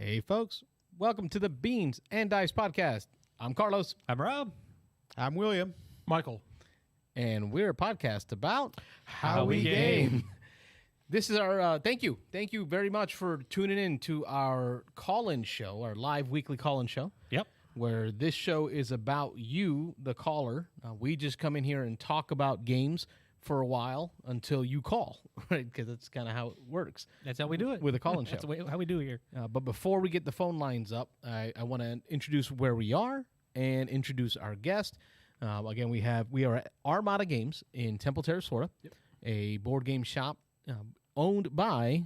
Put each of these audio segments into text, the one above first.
Hey, folks. Welcome to the Beans and Dice podcast. I'm Carlos. I'm Rob. I'm William. Michael. And we're a podcast about How we game. This is our, thank you. Thank you very much for tuning in to our call-in show, our live weekly call-in show. Yep. Where this show is about you, the caller. We just come in here and talk about games for a while until you call, right? Because that's kind of how it works. That's how we do it. With a call-in show. That's how we do it here. But before we get the phone lines up, I want to introduce where we are and introduce our guest. Again, we are at Armada Games in Temple Terrace, Florida, a board game shop owned by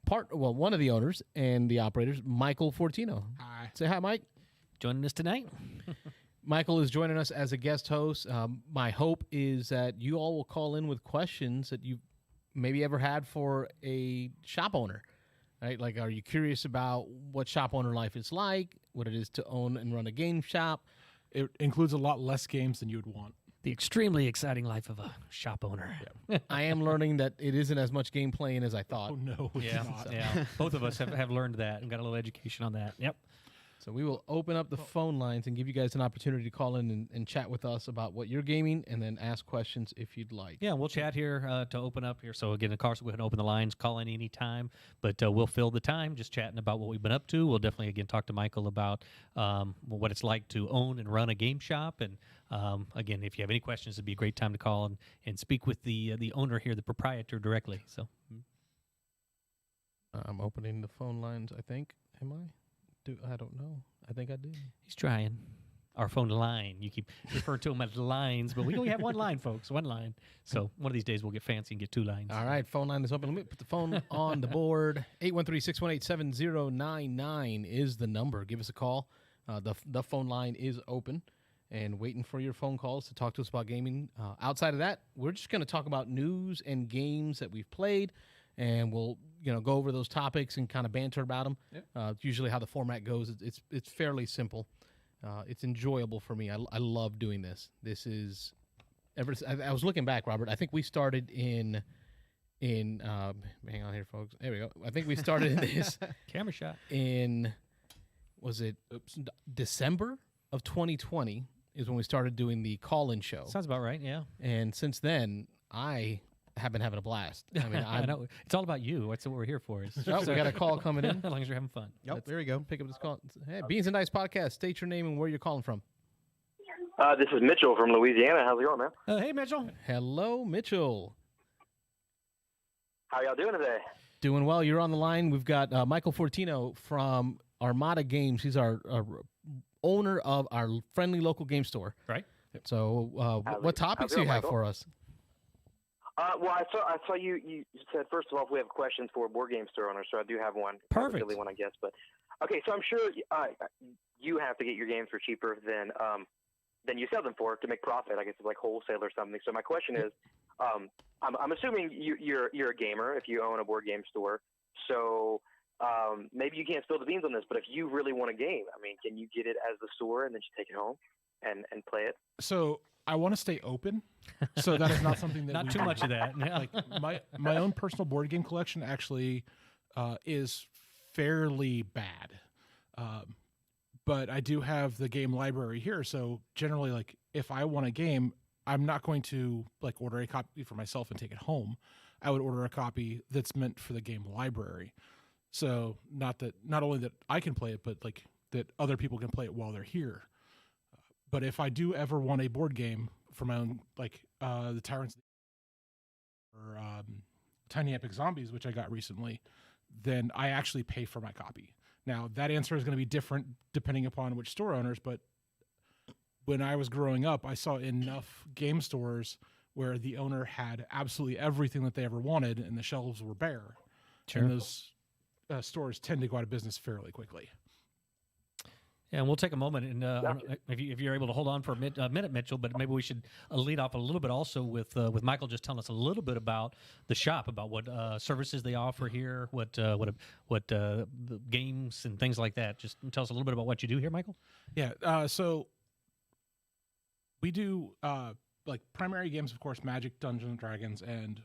one of the owners and the operators, Michael Fortino. Hi. Say hi, Mike. Joining us tonight. Michael is joining us as a guest host. My hope is that you all will call in with questions that you maybe ever had for a shop owner, right? Like, are you curious about what shop owner life is like, what it is to own and run a game shop? It includes a lot less games than you would want. The extremely exciting life of a shop owner. Yeah. I am learning that it isn't as much game playing as I thought. Oh, no, it's not. Yeah. Both of us have learned that and got a little education on that. Yep. So we will open up the phone lines and give you guys an opportunity to call in and chat with us about what you're gaming and then ask questions if you'd like. Yeah, we'll chat here to open up here. So again, of course, we're going to open the lines, call in any time, but we'll fill the time just chatting about what we've been up to. We'll definitely, again, talk to Michael about what it's like to own and run a game shop. And again, if you have any questions, it'd be a great time to call and speak with the owner here, the proprietor directly. So I'm opening the phone lines, I think. Am I? I don't know. I think I did. he's trying. Our phone line. You keep referring to them as lines, but we only have one line, folks. One line. So one of these days we'll get fancy and get two lines. All right, phone line is open. Let me put the phone on the board. 813-618-7099 is the number. Give us a call. The phone line is open and waiting for your phone calls to talk to us about gaming. Outside of that, we're just going to talk about news and games that we've played, and we'll go over those topics and kind of banter about them. Yep. It's usually how the format goes. It's fairly simple. It's enjoyable for me. I love doing this. This is I was looking back, Robert. I think we started in hang on here, folks. There we go. I think we started in this Camera shot. in December of 2020 is when we started doing the call-in show. Sounds about right, yeah. And since then, I have been having a blast. I mean, I know. It's all about you. That's what we're here for. Oh, we got a call coming in. As long as you're having fun. Yep, there we go. Pick up this call. Hey, Beans and Dice podcast. State your name and where you're calling from. This is Mitchell from Louisiana. How's it going, man? Hey, Mitchell. Hello, Mitchell. How y'all doing today? Doing well. You're on the line. We've got Michael Fortino from Armada Games. He's our owner of our friendly local game store. Right. So what topics do you have for us? Well, I saw you said, first of all, if we have questions for board game store owners, so I do have one. Perfect. A silly one, I guess. But okay, so I'm sure you have to get your games for cheaper than you sell them for to make profit. I guess it's like wholesale or something. So my question is, I'm assuming you're a gamer if you own a board game store. So maybe you can't spill the beans on this, but if you really want a game, I mean, can you get it as the store and then just take it home and play it? So I want to stay open. So that is not something that Not we too do. much of that. Yeah. Like my own personal board game collection actually is fairly bad. But I do have the game library here. So generally, like, if I want a game, I'm not going to like order a copy for myself and take it home. I would order a copy that's meant for the game library. So not only that I can play it, but like that other people can play it while they're here. But if I do ever want a board game for my own, like the Tyrants or Tiny Epic Zombies, which I got recently, then I actually pay for my copy. Now, that answer is going to be different depending upon which store owners, but when I was growing up, I saw enough game stores where the owner had absolutely everything that they ever wanted and the shelves were bare. Sure. And those stores tend to go out of business fairly quickly. Yeah, and we'll take a moment, and I don't know if you're able to hold on for a minute, Mitchell, but maybe we should lead off a little bit also with Michael just telling us a little bit about the shop, about what services they offer here, what the games and things like that. Just tell us a little bit about what you do here, Michael. Yeah, so we do like primary games, of course, Magic, Dungeons and Dragons, and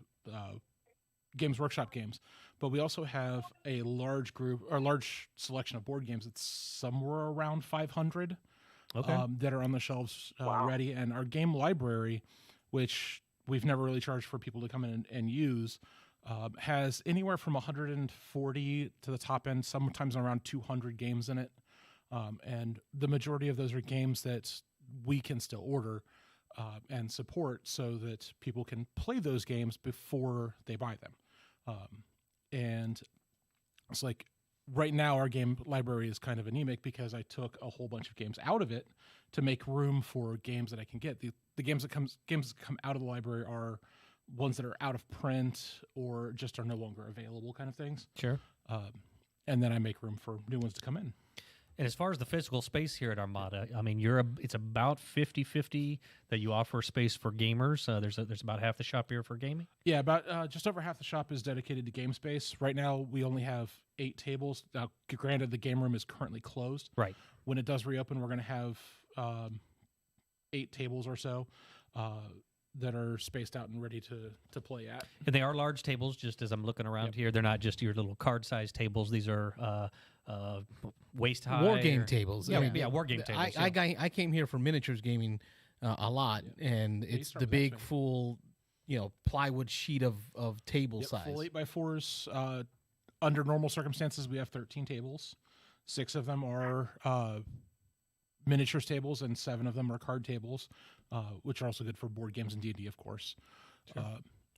Games Workshop games, but we also have a large group or large selection of board games. It's somewhere around 500 that are on the shelves ready. And our game library, which we've never really charged for people to come in and use, has anywhere from 140 to the top end, sometimes around 200 games in it. And the majority of those are games that we can still order and support so that people can play those games before they buy them. And it's like right now our game library is kind of anemic because I took a whole bunch of games out of it to make room for games that I can get. The games that come out of the library are ones that are out of print or just are no longer available kind of things. Sure. And then I make room for new ones to come in. And as far as the physical space here at Armada, I mean, it's about 50-50 that you offer space for gamers. There's about half the shop here for gaming. Yeah, about just over half the shop is dedicated to game space. Right now, we only have 8 tables. Now, granted, the game room is currently closed. Right. When it does reopen, we're going to have 8 tables or so that are spaced out and ready to play at. And they are large tables, just as I'm looking around here. They're not just your little card-sized tables. These are waist-high. War game tables. Yeah, war game tables. I came here for miniatures gaming a lot, and it's the big full, plywood sheet of table size. Full 8x4s. Under normal circumstances, we have 13 tables. 6 of them are miniatures tables, and 7 of them are card tables, which are also good for board games and D&D, of course. Sure.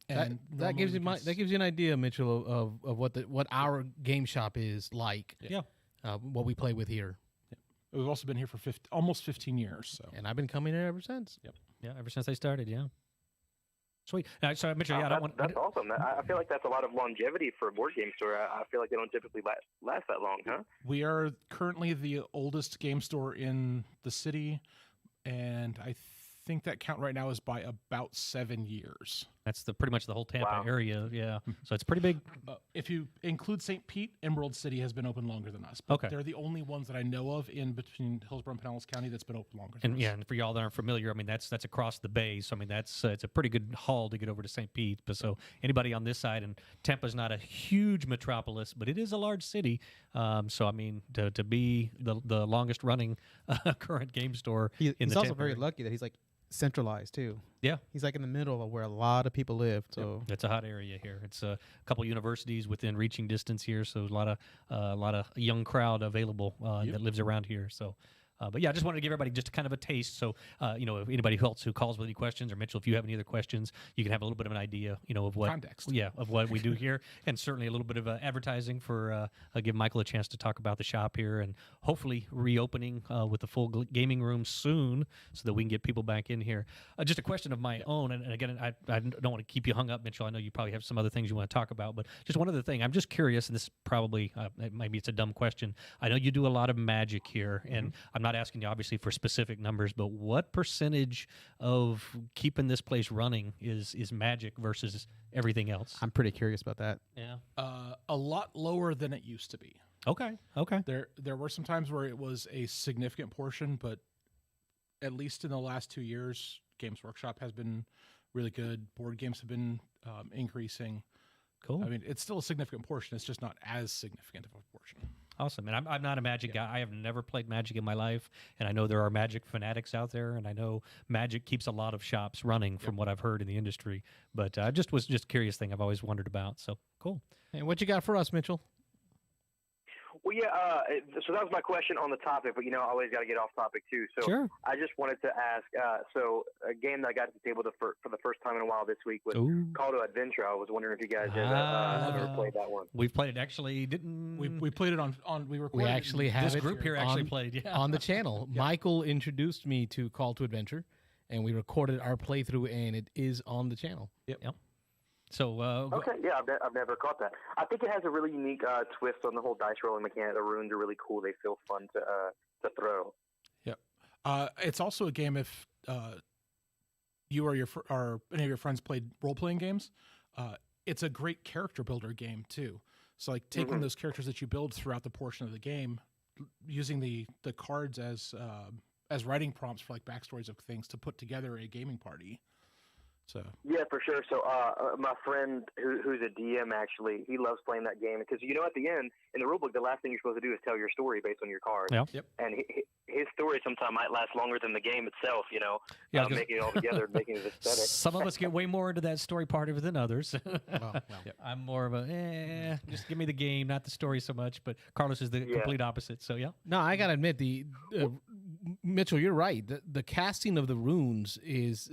And that gives you an idea, Mitchell, of what our game shop is like. Yeah. What we play with here. Yeah. We've also been here for almost 15 years. So. And I've been coming here ever since. Yep. Yeah, ever since they started. Yeah. Sweet. So Mitchell, that's awesome. I feel like that's a lot of longevity for a board game store. I feel like they don't typically last that long, huh? We are currently the oldest game store in the city, and I think that count right now is by about 7 years. That's pretty much the whole Tampa area. Yeah. So it's pretty big. If you include St. Pete, Emerald City has been open longer than us. But they're the only ones that I know of in between Hillsborough and Pinellas County that's been open longer than us. Yeah, and for y'all that aren't familiar, I mean, that's across the bay. So, I mean, it's a pretty good haul to get over to St. Pete. But so anybody on this side, and Tampa's not a huge metropolis, but it is a large city. So, I mean, to be the longest running current game store in the He's also Tampa very area. lucky that he's like centralized too. Yeah. He's like in the middle of where a lot of people live. So It's a hot area here. It's a couple universities within reaching distance here, so a lot of young crowd available that lives around here. So, but yeah, I just wanted to give everybody just kind of a taste. So, if anybody else who calls with any questions, or Mitchell, if you have any other questions, you can have a little bit of an idea, of what context. Yeah, of what we do here, and certainly a little bit of advertising for give Michael a chance to talk about the shop here, and hopefully reopening with the full gaming room soon, so that we can get people back in here. Just a question of my own, and again, I don't want to keep you hung up, Mitchell. I know you probably have some other things you want to talk about, but just one other thing. I'm just curious, and this probably maybe it's a dumb question. I know you do a lot of Magic here, and I'm not asking you obviously for specific numbers, but what percentage of keeping this place running is Magic versus everything else? I'm pretty curious about that. Yeah. A lot lower than it used to be. Okay. There were some times where it was a significant portion, but at least in the last 2 years, Games Workshop has been really good. Board games have been increasing. Cool. I mean, it's still a significant portion. It's just not as significant of a portion. Awesome. And I'm not a Magic guy. I have never played Magic in my life. And I know there are Magic fanatics out there. And I know Magic keeps a lot of shops running from what I've heard in the industry. But I was just a curious thing I've always wondered about. So cool. And what you got for us, Mitchell? Well, yeah, so that was my question on the topic, but, I always got to get off topic, too. So Sure. I just wanted to ask, so a game that I got to the table for the first time in a while this week was Call to Adventure. I was wondering if you guys had ever played that one. We've played it. Actually, didn't we played it on we recorded We actually it have this it group here actually played on the channel. Michael introduced me to Call to Adventure, and we recorded our playthrough, and it is on the channel. Yep. So okay, yeah, I've never caught that. I think it has a really unique twist on the whole dice rolling mechanic. The runes are really cool. They feel fun to throw. Yep. It's also a game if you or any of your friends played role playing games. It's a great character builder game too. So like taking those characters that you build throughout the portion of the game, using the cards as writing prompts for like backstories of things to put together a gaming party. So Yeah, for sure. So, my friend who's a DM actually, he loves playing that game because at the end in the rulebook, the last thing you're supposed to do is tell your story based on your cards. Yeah. Yep. And his story sometimes might last longer than the game itself. Yeah, 'cause making it all together, making it aesthetic. Some of us get way more into that story part of it than others. Well, I'm more of a just give me the game, not the story so much. But Carlos is the complete opposite. So yeah. No, I gotta admit, Mitchell, you're right. The casting of the runes is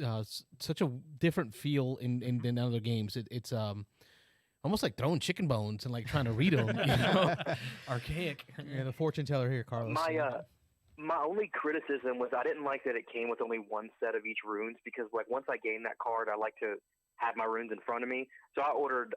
such a different feel in than other games. It's almost like throwing chicken bones and like trying to read them. Archaic. yeah, the fortune teller here, Carlos. My only criticism was I didn't like that it came with only one set of each runes because like once I gain that card, I like to have my runes in front of me. So I ordered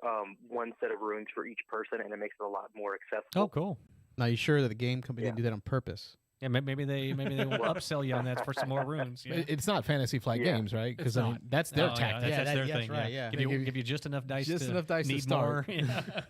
one set of runes for each person, and it makes it a lot more accessible. Oh, cool. Now, you sure that the game company didn't do that on purpose? Yeah, maybe they will upsell you on that for some more runes. Yeah. It's not Fantasy Flight Games, right? Because I mean, that's their Oh, tactic. Yeah, that's their that's thing. right, Yeah. yeah. Give you just enough dice. Just to enough dice to need start. more. Yeah.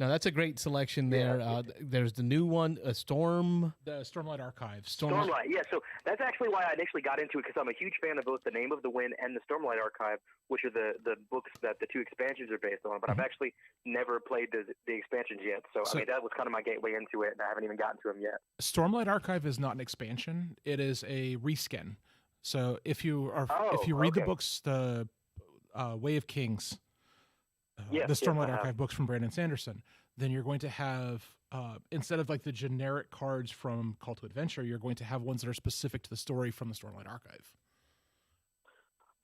No, that's a great selection there. There's the new one, the Stormlight Archive. Stormlight, yeah. So that's actually why I initially got into it because I'm a huge fan of both the Name of the Wind and the Stormlight Archive, which are the books that the two expansions are based on. But I've actually never played the expansions yet. So I mean, that was kind of my gateway into it, and I haven't even gotten to them yet. Stormlight Archive is not an expansion; it is a reskin. So if you read the books, the Way of Kings, the Stormlight Archive books from Brandon Sanderson, then you're going to have instead of like the generic cards from Call to Adventure, you're going to have ones that are specific to the story from the Stormlight Archive.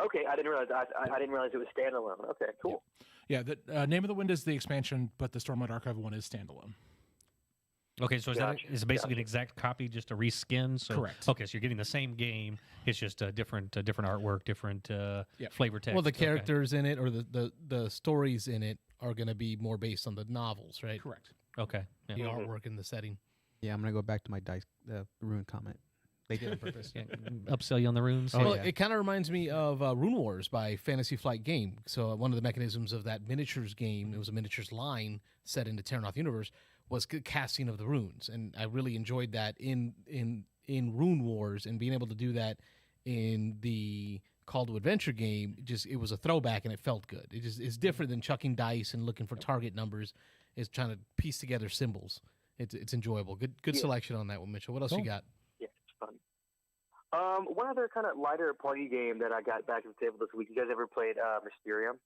Okay, I didn't realize. I didn't realize it was standalone. Okay, cool. Yeah, the Name of the Wind is the expansion, but the Stormlight Archive one is standalone. Okay, so is it basically an exact copy, just a reskin? So, correct. Okay, so you're getting the same game. It's just a different artwork, different flavor text. Well, the characters in it or the stories in it are going to be more based on the novels, right? Correct. Okay. Yeah. The artwork and the setting. Yeah, I'm gonna go back to my dice rune comment. They did it on purpose. Yeah, upsell you on the runes. Oh, Well, yeah. it kind of reminds me of Rune Wars by Fantasy Flight Game. So one of the mechanisms of that miniatures game, it was a miniatures line set into Terranoth universe, was casting of the runes, and I really enjoyed that in Rune Wars, and being able to do that in the Call to Adventure game. It was a throwback, and it felt good. It's different than chucking dice and looking for target numbers. It's trying to piece together symbols. It's enjoyable. Good selection on that one, Mitchell. What else you got? Yeah, it's fun. One other kind of lighter party game that I got back to the table this week. You guys ever played Mysterium?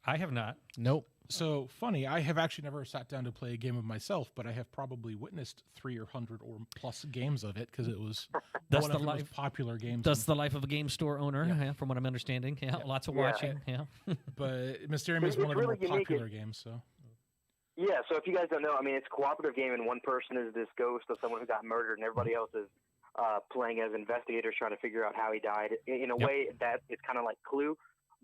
I have not. Nope. So funny, I have actually never sat down to play a game of myself, but I have probably witnessed 300 or plus games of it because it was one of the most popular games. That's the life of a game store owner, from what I'm understanding. Yeah, lots of watching. Yeah, but Mysterium is one of the more popular games. So. Yeah, so if you guys don't know, I mean, it's a cooperative game, and one person is this ghost of someone who got murdered, and everybody else is playing as investigators trying to figure out how he died. In a way, that it's kind of like Clue.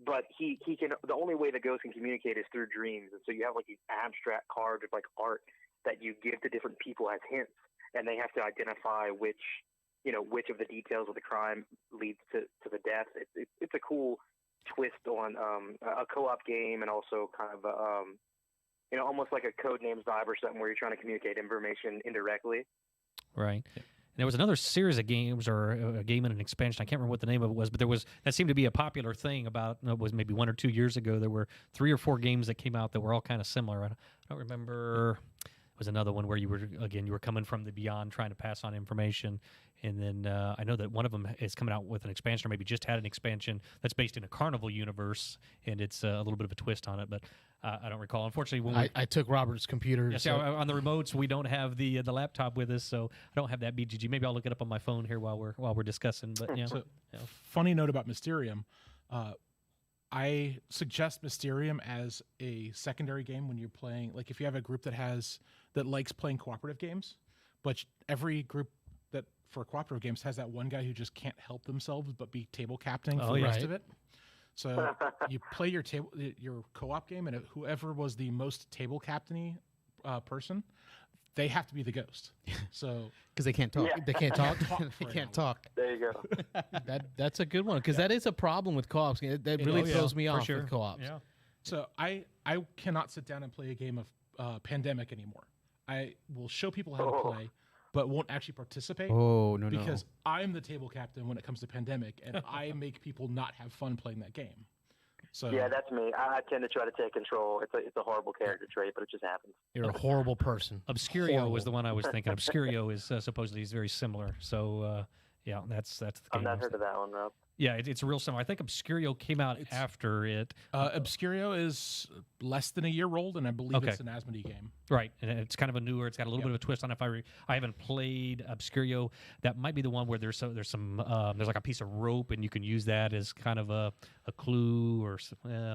But he can. The only way the ghost can communicate is through dreams, and so you have like these abstract cards of like art that you give to different people as hints, and they have to identify which of the details of the crime leads to the death. It's a cool twist on a co-op game, and also kind of almost like a Codenames vibe or something where you're trying to communicate information indirectly. Right. There was another series of games, or a game and an expansion. I can't remember what the name of it was, but that seemed to be a popular thing about, it was maybe 1 or 2 years ago. There were 3 or 4 games that came out that were all kind of similar. I don't remember. It was another one where you were coming from the beyond trying to pass on information. And then I know that one of them is coming out with an expansion, or maybe just had an expansion that's based in a carnival universe, and it's a little bit of a twist on it, but I don't recall. Unfortunately, when I took Robert's computer. Yes, on the remotes, we don't have the laptop with us, so I don't have that BGG. Maybe I'll look it up on my phone here while we're discussing. But yeah, Funny note about Mysterium, I suggest Mysterium as a secondary game when you're playing. Like if you have a group that likes playing cooperative games, but every group that for cooperative games has that one guy who just can't help themselves but be table captaining for the rest of it. So you play your co-op game, and whoever was the most table captainy person, they have to be the ghost. So because they can't talk. Yeah. They can't talk. They can't talk. There you go. That's a good one, because that is a problem with co-ops. That really throws me off with co-ops. Yeah. So I cannot sit down and play a game of Pandemic anymore. I will show people how to play, but won't actually participate. Oh, no, because I'm the table captain when it comes to Pandemic, and I make people not have fun playing that game. So Yeah, that's me. I tend to try to take control. It's a horrible character trait, but it just happens. You're a horrible person. Obscurio was the one I was thinking. Obscurio is supposedly is very similar. So yeah, that's the game. I've not heard of that one, Rob. Yeah, it's real similar. I think Obscurio came out after it. Obscurio is less than a year old, and I believe it's an Asmodee game. Right, and it's kind of a newer. It's got a little bit of a twist on it. I haven't played Obscurio. That might be the one where there's some like a piece of rope, and you can use that as kind of a clue or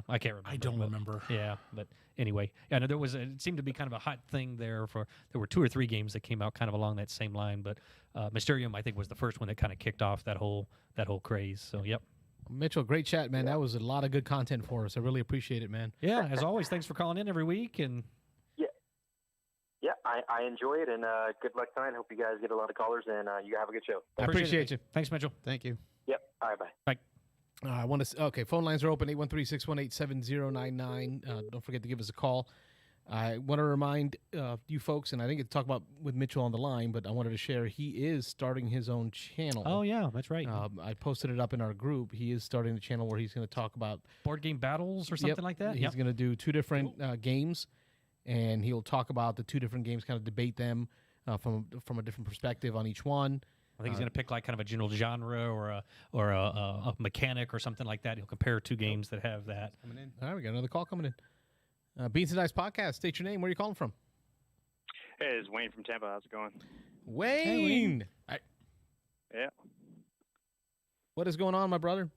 I can't remember. I don't remember. Yeah, but anyway, yeah, no, it seemed to be kind of a hot thing there. There were 2 or 3 games that came out kind of along that same line, but Mysterium I think was the first one that kind of kicked off that whole craze. So yep. Mitchell, great chat, man. That was a lot of good content for us. I really appreciate it, man. Yeah, as always, thanks for calling in every week. And yeah, I enjoy it, and good luck tonight. Hope you guys get a lot of callers, and you have a good show. I appreciate you. Thanks, Mitchell. Thank you. Yep. All right, bye. Bye. I want to. Okay, phone lines are open. 813-618-7099. Don't forget to give us a call. I want to remind you folks, and I think it's talk about with Mitchell on the line, but I wanted to share he is starting his own channel. Oh yeah, that's right. I posted it up in our group. He is starting the channel where he's going to talk about board game battles or something like that. He's going to do 2 different games, and he'll talk about the 2 different games, kind of debate them from a different perspective on each one. I think he's going to pick like kind of a general genre or a mechanic or something like that. He'll compare 2 games that have that. Coming in. All right, we got another call coming in. Beans and Dice Podcast. State your name. Where are you calling from? Hey, it's Wayne from Tampa. How's it going? Wayne. Yeah. What is going on, my brother?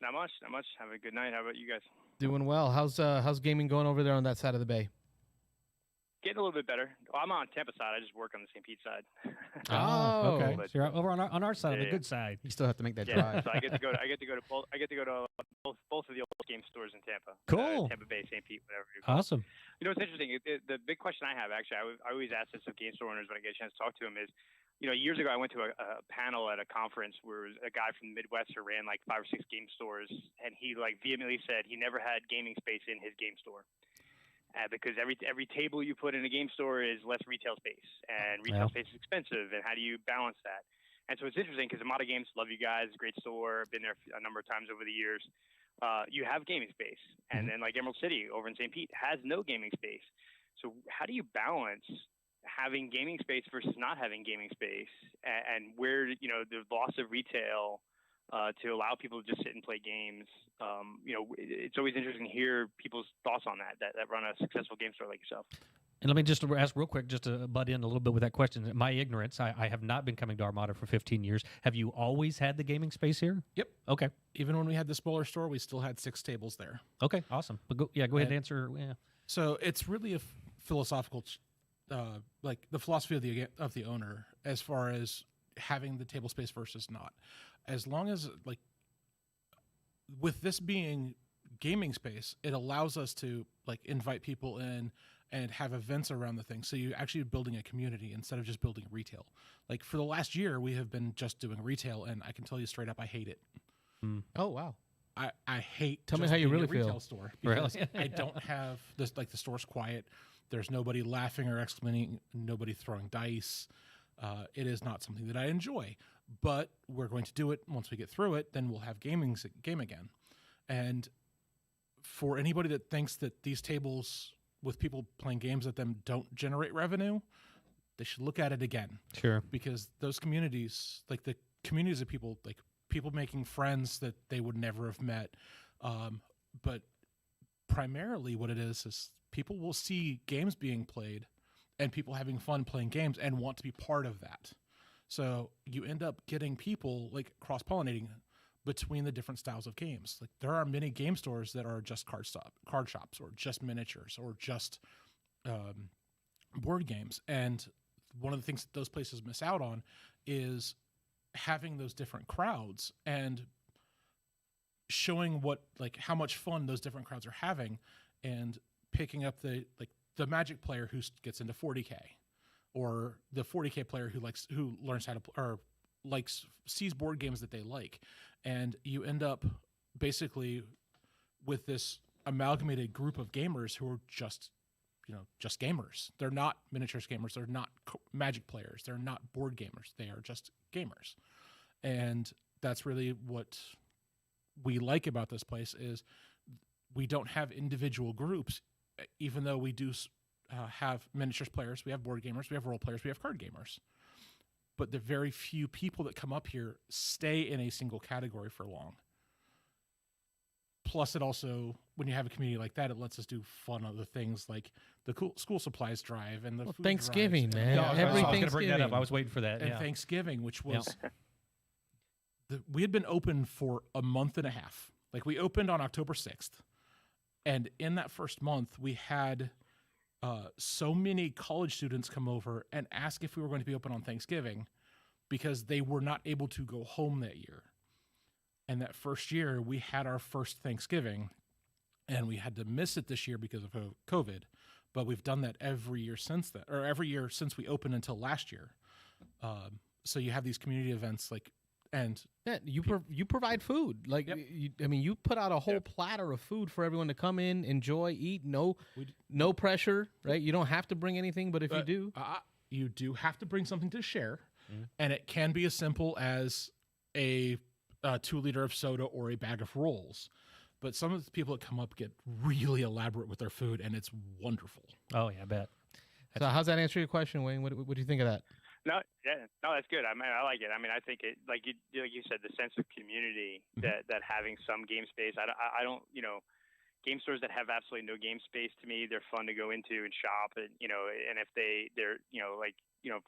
Not much. Have a good night. How about you guys? Doing well. How's gaming going over there on that side of the bay? Getting a little bit better. Well, I'm on Tampa side. I just work on the St. Pete side. Oh, okay. But, So you're over on our side, on the good side. You still have to make that Yeah, drive. so I get to go to both of the old game stores in Tampa. Cool. Tampa Bay, St. Pete, whatever you call it. Awesome. You know, it's interesting. The big question I have, actually, I always ask this of game store owners when I get a chance to talk to them is, you know, years ago I went to a panel at a conference where a guy from the Midwest who ran like 5 or 6 game stores, and he like vehemently said he never had gaming space in his game store. Because every table you put in a game store is less retail space, and retail space is expensive. And how do you balance that? And so it's interesting because Armada Games, love you guys, great store, been there a number of times over the years. You have gaming space, and then like Emerald City over in St. Pete has no gaming space. So how do you balance having gaming space versus not having gaming space, and where the loss of retail to allow people to just sit and play games? It's always interesting to hear people's thoughts on that run a successful game store like yourself. And let me just ask real quick, just to butt in a little bit with that question. My ignorance, I have not been coming to Armada for 15 years. Have you always had the gaming space here? Yep. Okay. Even when we had the smaller store, we still had 6 tables there. Okay, awesome. But go ahead and answer. Yeah. So it's really a philosophical, like the philosophy of the owner as far as having the table space versus not. As long as, like, with this being gaming space, it allows us to like invite people in and have events around the thing. So you're actually building a community instead of just building retail. Like for the last year, we have been just doing retail, and I can tell you straight up, I hate it. Oh, wow. I hate. Tell me just how you being really a retail feel. store because I don't have this. Like the store's quiet. There's nobody laughing or exclaiming. Nobody throwing dice. It is not something that I enjoy. But we're going to do it once we get through it. Then we'll have game again. And for anybody that thinks that these tables with people playing games at them don't generate revenue, they should look at it again. Sure. Because those communities, like the communities of people, like people making friends that they would never have met. But primarily what it is people will see games being played and people having fun playing games and want to be part of that. So you end up getting people like cross-pollinating between the different styles of games. Like there are many game stores that are just card shops or just miniatures or just board games. And one of the things that those places miss out on is having those different crowds and showing how much fun those different crowds are having, and picking up the Magic player who gets into 40K, or the 40K player who learns how to or sees board games that they like. And you end up basically with this amalgamated group of gamers who are just just gamers. They're not miniatures gamers. They're not Magic players. They're not board gamers. They are just gamers. And that's really what we like about this place is we don't have individual groups, even though we do have miniatures players. We have board gamers. We have role players. We have card gamers. But the very few people that come up here stay in a single category for long. Plus, it also, when you have a community like that, it lets us do fun other things like the cool school supplies drive and the food Thanksgiving, drives man. No, I was Every going to bring that up. Thanksgiving. I was waiting for that. and Yeah. Thanksgiving, which was we had been open for a month and a half. Like we opened on October 6th, and in that first month, we had so many college students come over and ask if we were going to be open on Thanksgiving because they were not able to go home that year. And that first year, we had our first Thanksgiving, and we had to miss it this year because of COVID. But we've done that every year since then, or every year since we opened until last year. So you have these community events and Yeah, you provide food. Like, Yep. you put out a whole platter of food for everyone to come in, enjoy, eat. No pressure, right? You don't have to bring anything, but if you do, you do have to bring something to share, and it can be as simple as a 2-liter of soda or a bag of rolls. But some of the people that come up get really elaborate with their food, and it's wonderful. Oh, yeah, I bet. so how's that answer your question, Wayne? What do you think of that? No, that's good. I mean, I like it. I mean, I think it, like you said, the sense of community that having some game space. I don't, game stores that have absolutely no game space, to me, they're fun to go into and shop, and and if they're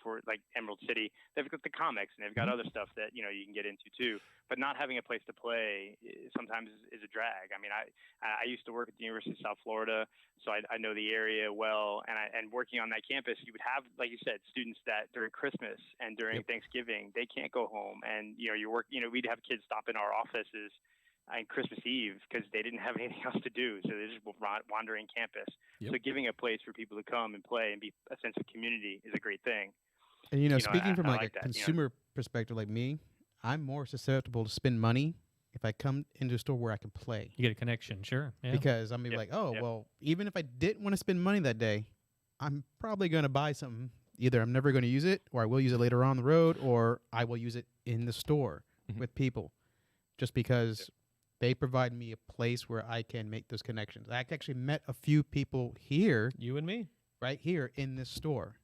for like Emerald City, they've got the comics and they've got other stuff that you can get into too. But not having a place to play sometimes is a drag. I mean, I used to work at the University of South Florida, so I know the area well. And working on that campus, you would have, like you said, students that during Christmas and during Thanksgiving they can't go home, and we'd have kids stop in our offices on Christmas Eve because they didn't have anything else to do, so they just were wandering campus. Yep. So giving a place for people to come and play and be a sense of community is a great thing. And speaking from I like like a that, consumer perspective, like me, I'm more susceptible to spend money if I come into a store where I can play. You get a connection, sure. Yeah. Because I'm like, well, even if I didn't want to spend money that day, I'm probably going to buy something. Either I'm never going to use it, or I will use it later on the road, or I will use it in the store with people, just because they provide me a place where I can make those connections. I actually met a few people here, You and me. right here in this store.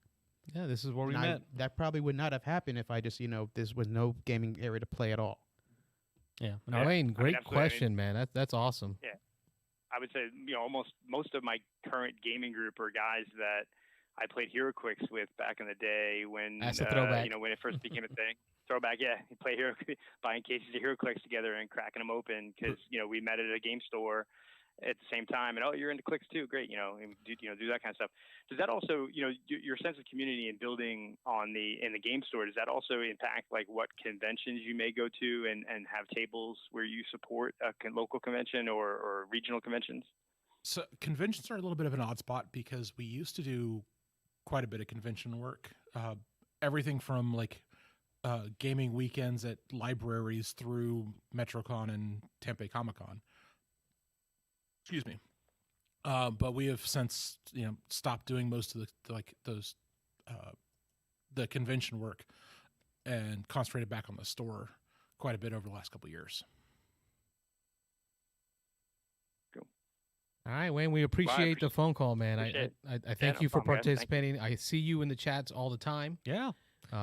Yeah, this is where we And met. that probably would not have happened if I just, this was no gaming area to play at all. Yeah. Yeah. Wayne, great absolutely. I mean- question, man. That's awesome. I would say, almost most of my current gaming group are guys that I played HeroQuicks with back in the day when That's a throwback. when it first became a thing. Throwback, yeah. You play buying cases of HeroQuicks together and cracking them open because we met at a game store at the same time, and you're into clicks too, great, and do that kind of stuff. Does that also, your sense of community and building in the game store, does that also impact like what conventions you may go to and have tables where you support a local convention or regional conventions? So conventions are a little bit of an odd spot because we used to do quite a bit of convention work. Everything from like gaming weekends at libraries through MetroCon and Tampa Bay Comic-Con. Excuse me. But we have since stopped doing most of the convention work and concentrated back on the store quite a bit over the last couple of years. All right, Wayne, we appreciate the phone call, man. Appreciate I thank no you for problem, guys. Thank you. participating. I see you in the chats all the time. Yeah.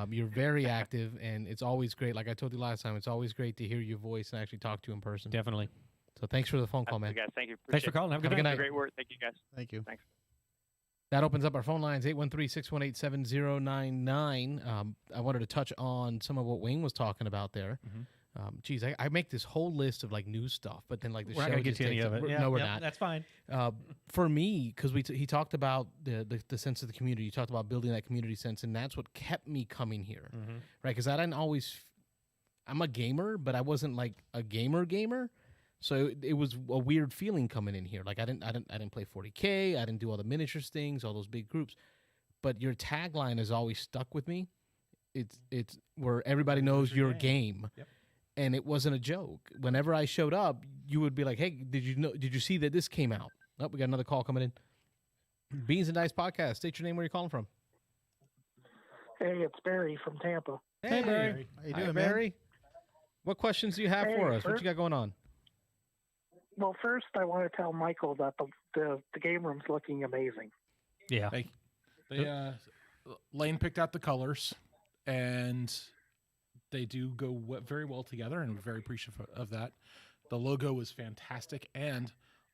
You're very active, and it's always great. Like I told you last time, it's always great to hear your voice and actually talk to you in person. Definitely. So thanks for the phone call, man. Absolutely, guys. Thank you. Thanks for Appreciate it. calling. Have a Have a good good night. night. Great work. Thank you, guys. Thank you. Thanks. That opens up our phone lines, 813-618-7099. I wanted to touch on some of what Wayne was talking about there. Geez, I make this whole list of like new stuff, but then like the We're not show going to get just to any takes of up- it. No, we're yeah, not. That's fine. For me, because he talked about the sense of the community. You talked about building that community sense, and that's what kept me coming here, right? Because I didn't always. I'm a gamer, but I wasn't like a gamer. So it was a weird feeling coming in here. Like I didn't play 40K. I didn't do all the miniatures things, all those big groups. But your tagline has always stuck with me. It's where everybody knows your game. Yep. And it wasn't a joke. Whenever I showed up, you would be like, "Hey, did you see that this came out?" Oh, we got another call coming in. Beans and Dice Podcast. State your name, where you're calling from. Hey, it's Barry from Tampa. Hey, Barry. How you Hi, doing, Barry. What questions do you have for Hey, us? What you got going on? Well, first, I want to tell Michael that the game room's looking amazing. Yeah. They Lane picked out the colors, and they do go very well together, and we're very appreciative of that. The logo was fantastic, and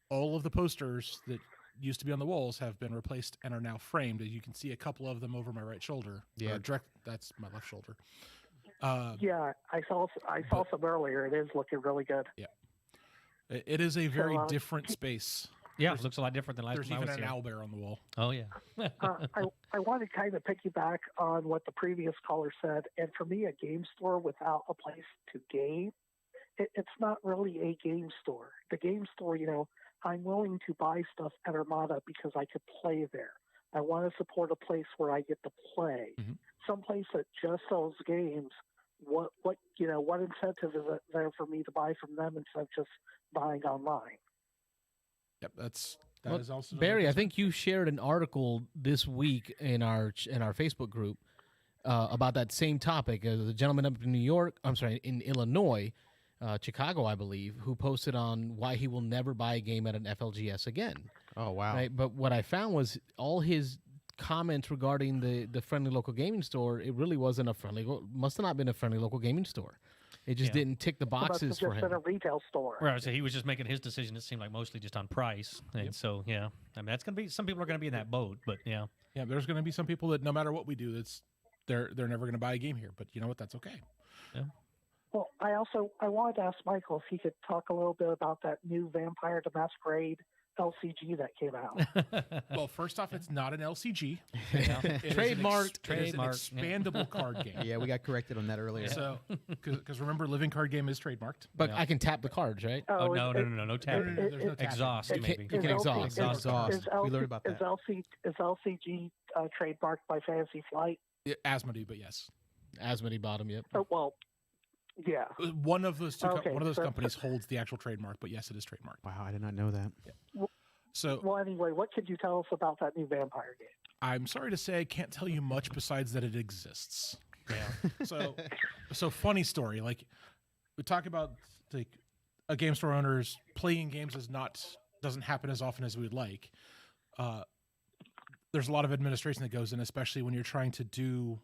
all of the posters that used to be on the walls have been replaced and are now framed. You can see a couple of them over my right shoulder. Yeah. That's my left shoulder. Yeah, I saw some earlier. It is looking really good. It is a very So, different space. Yeah, it looks a lot different than last There's time I even was an here. owlbear on the wall. Oh, yeah. I want to kind of piggyback on what the previous caller said. And for me, a game store without a place to game, it's not really a game store. The game store, I'm willing to buy stuff at Armada because I could play there. I want to support a place where I get to play. Mm-hmm. Some place that just sells games. What incentive is it there for me to buy from them instead of just buying online? Yep, that Well, is also Barry, I think you shared an article this week in our Facebook group about that same topic. The gentleman up in in Illinois, Chicago, I believe, who posted on why he will never buy a game at an FLGS again. Oh, wow. Right, but what I found was all his comments regarding the friendly local gaming store. It really wasn't must have not been a friendly local gaming store. It just didn't tick the It must boxes have for just him. been a retail store. Right, so he was just making his decision. It seemed like mostly just on price, and so yeah. I mean, that's gonna be some people are gonna be in that boat, but yeah. Yeah, there's going to be some people that no matter what we do, they're never going to buy a game here. But you know what? That's okay. Well, I wanted to ask Michael if he could talk a little bit about that new Vampire the Masquerade LCG that came out. Well, first off, it's not an LCG. Yeah. It is an Trademarked. It is an Trademarked, yeah. expandable card game. Yeah, we got corrected on that earlier. So, because remember, living card game is trademarked. But Yeah. I can tap the cards, right? Oh, is- no tapping. There's no tapping. Exhaust, is- maybe. You can exhaust. Exhaust. We learned about that. Is LCG trademarked by Fantasy Flight? Asmodee, but yes, Asmodee bottom, yep. Oh, well, yeah. one of those Okay, one of those so- companies holds the actual trademark. But yes, it is trademarked. Wow, I did not know that. So Well, anyway, what could you tell us about that new Vampire game? I'm sorry to say I can't tell you much besides that it exists. Yeah. So funny story. Like we talk about like a game store owners playing games doesn't happen as often as we would like. There's a lot of administration that goes in, especially when you're trying to do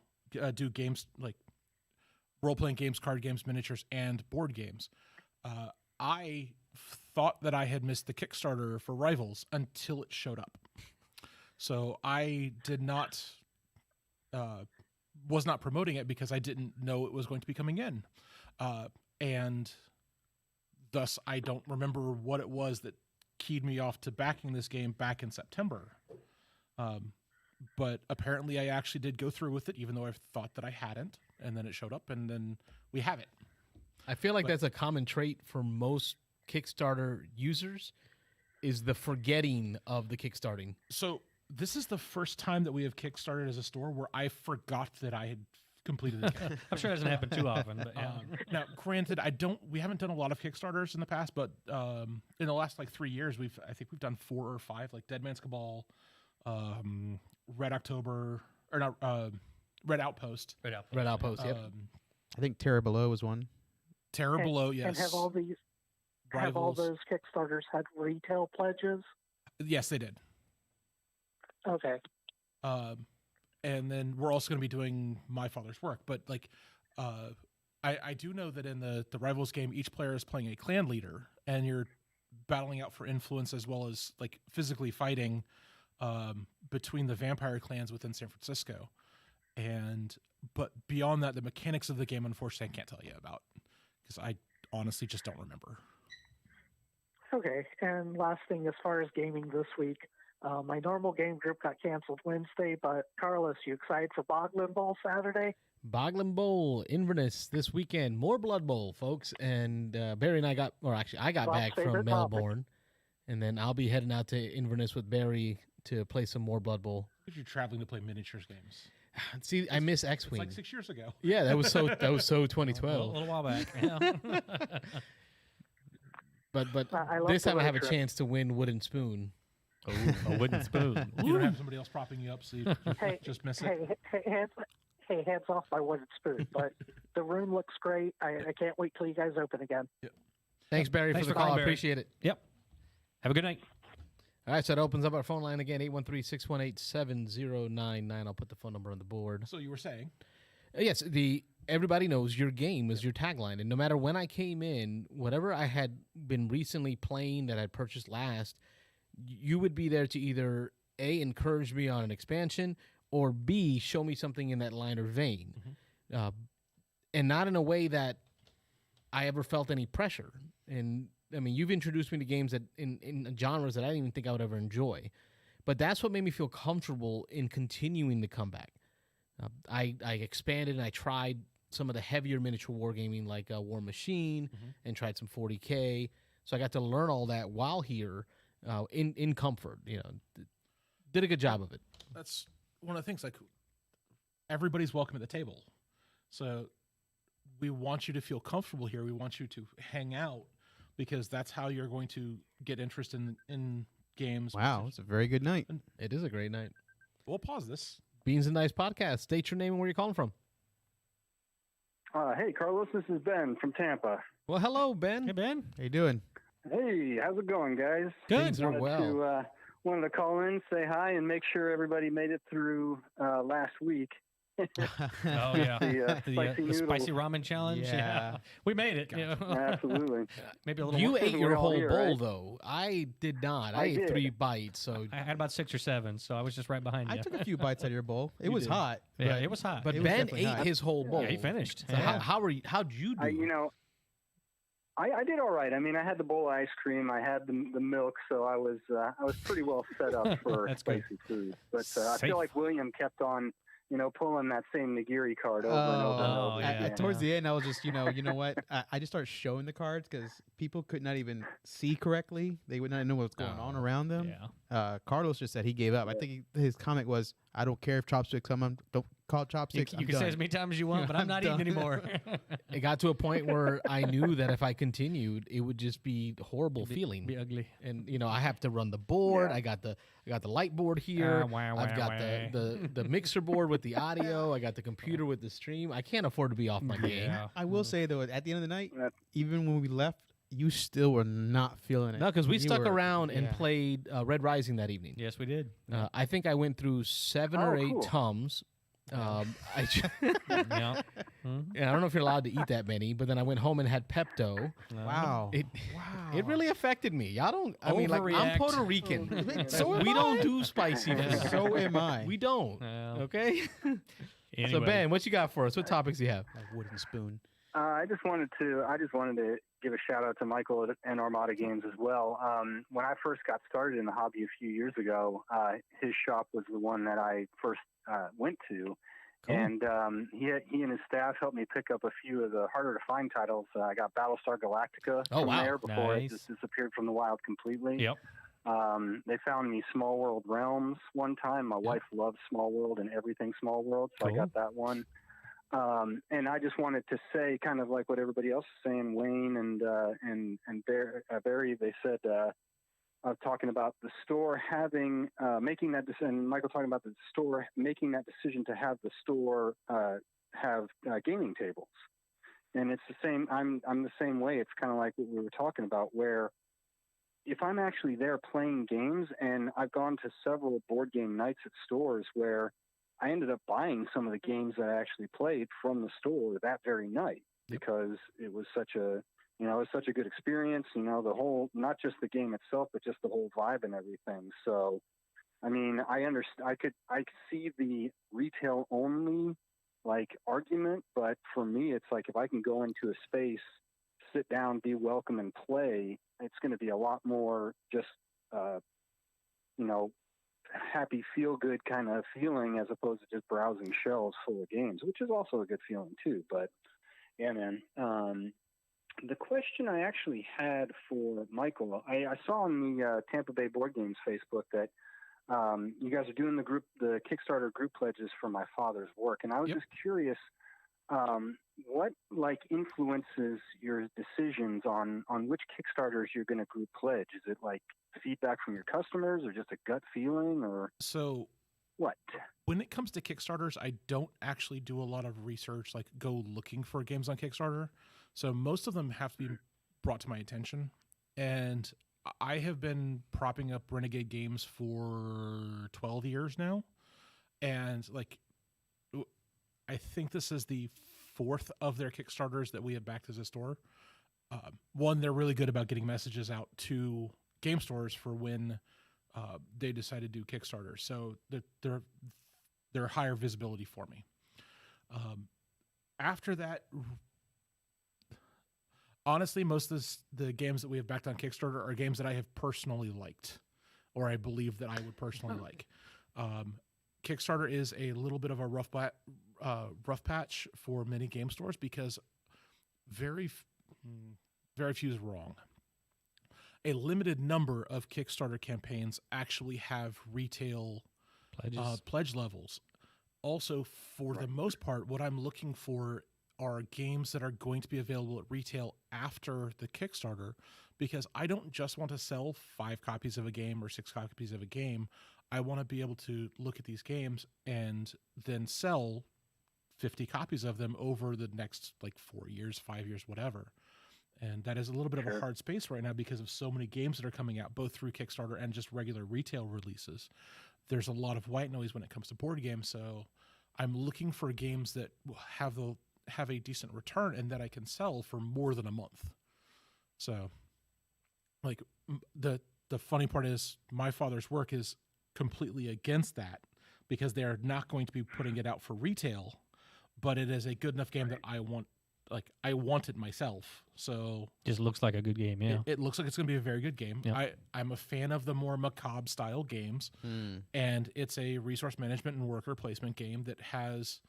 games like role playing games, card games, miniatures, and board games. I thought that I had missed the Kickstarter for Rivals until it showed up. So I did not. Was not promoting it because I didn't know it was going to be coming in. And thus I don't remember what it was that keyed me off to backing this game back in September. But apparently I actually did go through with it, even though I thought that I hadn't. And then it showed up, and then we have it. I feel like that's a common trait for most Kickstarter users is the forgetting of the kickstarting. So this is the first time that we have Kickstarted as a store where I forgot that I had completed the game. I'm sure it doesn't happen too often, but yeah. Now, granted, we haven't done a lot of Kickstarters in the past, but in the last like 3 years, I think we've done 4 or 5, like Dead Man's Cabal, Red October, or not, Red Outpost. Red Outpost, yep. I think Terra Below was one. Terror Below, yes. And have all Rivals. those Kickstarters had retail pledges? Yes, they did. Okay. And then we're also going to be doing My Father's Work. But like, I do know that in the Rivals game, each player is playing a clan leader, and you're battling out for influence as well as like physically fighting between the vampire clans within San Francisco. But beyond that, the mechanics of the game, unfortunately, I can't tell you about because I honestly just don't remember. Okay. And last thing, as far as gaming this week, my normal game group got canceled Wednesday, but Carlos, you excited for Boglin Bowl Saturday? Boglin Bowl, Inverness this weekend. More Blood Bowl, folks. And Barry and I got back from favorite topic. Melbourne. And then I'll be heading out to Inverness with Barry to play some more Blood Bowl. If you're traveling to play miniatures games, See, I miss it's X-Wing. like 6 years ago. Yeah, that was so A 2012. little while back. Yeah. But I love this the time I have a retro. chance to win Wooden Spoon. Oh, a wooden spoon. You don't have somebody else propping you up, so you Hey, just miss it. hands off my wooden spoon. But the room looks great. I can't wait till you guys open again. Thanks, Barry, Thanks for for the calling, call. Barry. Appreciate it. Yep. Have a good night. All right, so that opens up our phone line again, 813-618-7099. I'll put the phone number on the board. So you were saying? Yes, everybody knows your game is your tagline. And no matter when I came in, whatever I had been recently playing that I'd purchased last, you would be there to either A, encourage me on an expansion, or B, show me something in that line or vein. And not in a way that I ever felt any pressure. And I mean, you've introduced me to games that in genres that I didn't even think I would ever enjoy. But that's what made me feel comfortable in continuing the comeback. I expanded and I tried some of the heavier miniature wargaming like War Machine and tried some 40K. So I got to learn all that while here in comfort. You know, did a good job of it. That's one of the things. Like, everybody's welcome at the table. So we want you to feel comfortable here. We want you to hang out because that's how you're going to get interest in games. Wow, it's a very good night. It is a great night. We'll pause this. Beans and Dice Podcast. State your name and where you're calling from. Hey, Carlos, this is Ben from Tampa. Well, hello, Ben. Hey, Ben. How you doing? Hey, how's it going, guys? Good. Things are well. Wanted to call in, say hi, and make sure everybody made it through last week. Oh, yeah. The spicy the spicy noodles. ramen challenge. Yeah. We made it. You know. Absolutely. Maybe a little You more. ate We're your all whole here, bowl, right? though. I did not. I I ate did. 3 bites. So, I had about 6 or 7, so I was just right behind you. I took a few bites out of your bowl. It You was did. hot. Yeah, but it was hot. but It was Ben definitely ate hot. his whole bowl. Yeah, he finished. So Yeah. how'd you do? I did all right. I mean, I had the bowl of ice cream. I had the milk, so I was pretty well set up for That's good. spicy food. But I Safe. feel like William kept on, pulling that same Nigiri card over and over and Oh, over yeah. again. Towards the end, I was just, you know what? I just started showing the cards because people could not even see correctly. They would not know what's going on around them. Yeah. Carlos just said he gave up. I think his comment was, "I don't care if chopsticks come on. Don't call it You, chopsticks. you I'm can say done." as many times as you want, but I'm I'm not done. eating anymore. It got to a point where I knew that if I continued, it would just be horrible feeling. Be ugly. And I have to run the board. Yeah. I got the light board here. Wah, I've wah, got wah. the mixer board with the audio. I got the computer with the stream. I can't afford to be off my game. Yeah. I will say though, at the end of the night, That's- even when we left, you still were not feeling it. No, because we You stuck were- around and yeah. played Red Rising that evening. Yes, we did. I think I went through 7 or 8 cool. Tums. Yeah. And I don't know if you're allowed to eat that many, but then I went home and had Pepto. Wow. It it really affected me. Y'all don't. I mean, like I'm Overreact. Puerto Rican. So am we don't I. do spicy food. So am I. We don't. Yeah. Okay. So Anyway. Ben, what you got for us? What topics do you have? A wooden spoon. I just wanted to give a shout out to Michael and Armada Games as well. When I first got started in the hobby a few years ago, his shop was the one that I first went to, Cool. and he and his staff helped me pick up a few of the harder to find titles. I got Battlestar Galactica Oh, from wow. there before Nice. it just disappeared from the wild completely. Yep. They found me Small World Realms one time. My wife loves Small World and everything Small World, so Cool. I got that one. And I just wanted to say, kind of like what everybody else is saying, Wayne and Barry, they said, talking about the store making that decision, Michael talking about the store making that decision to have the store have gaming tables. And it's the same, I'm the same way. It's kind of like what we were talking about, where if I'm actually there playing games, and I've gone to several board game nights at stores where I ended up buying some of the games that I actually played from the store that very night because it was such a good experience. The whole, not just the game itself, but just the whole vibe and everything. So, I mean, I could see the retail only argument, but for me, it's like if I can go into a space, sit down, be welcome, and play, it's going to be a lot more just, happy, feel good kind of feeling as opposed to just browsing shelves full of games, which is also a good feeling too. But yeah, man. The question I actually had for Michael, I saw on the Tampa Bay Board Games Facebook that you guys are doing the Kickstarter group pledges for my father's work, and I was just curious. what like influences your decisions on which Kickstarters you're going to group pledge? Is it like feedback from your customers, or just a gut feeling, or So what? when it comes to Kickstarters, I don't actually do a lot of research, like go looking for games on Kickstarter. So most of them have to be brought to my attention. And I have been propping up Renegade games for 12 years now. And like, I think this is the fourth of their Kickstarters that we have backed as a store. One, they're really good about getting messages out to game stores for when they decide to do Kickstarter. So they're higher visibility for me. After that, honestly, most of the games that we have backed on Kickstarter are games that I have personally liked, or I believe that I would personally like. Kickstarter is a little bit of a rough patch for many game stores because very few is wrong. A limited number of Kickstarter campaigns actually have retail pledge levels. Also, for the most part, what I'm looking for are games that are going to be available at retail after the Kickstarter, because I don't just want to sell 5 copies of a game or 6 copies of a game. I want to be able to look at these games and then sell 50 copies of them over the next 4 years, 5 years, whatever. And that is a little bit of a hard space right now because of so many games that are coming out, both through Kickstarter and just regular retail releases. There's a lot of white noise when it comes to board games, so I'm looking for games that have a decent return and that I can sell for more than a month. So, the funny part is, my father's work is completely against that because they are not going to be putting it out for retail, but it is a good enough game that I want. I want it myself. So just looks like a good game. Yeah, it looks like it's going to be a very good game. Yep. I'm a fan of the more macabre style games, and it's a resource management and worker placement game that has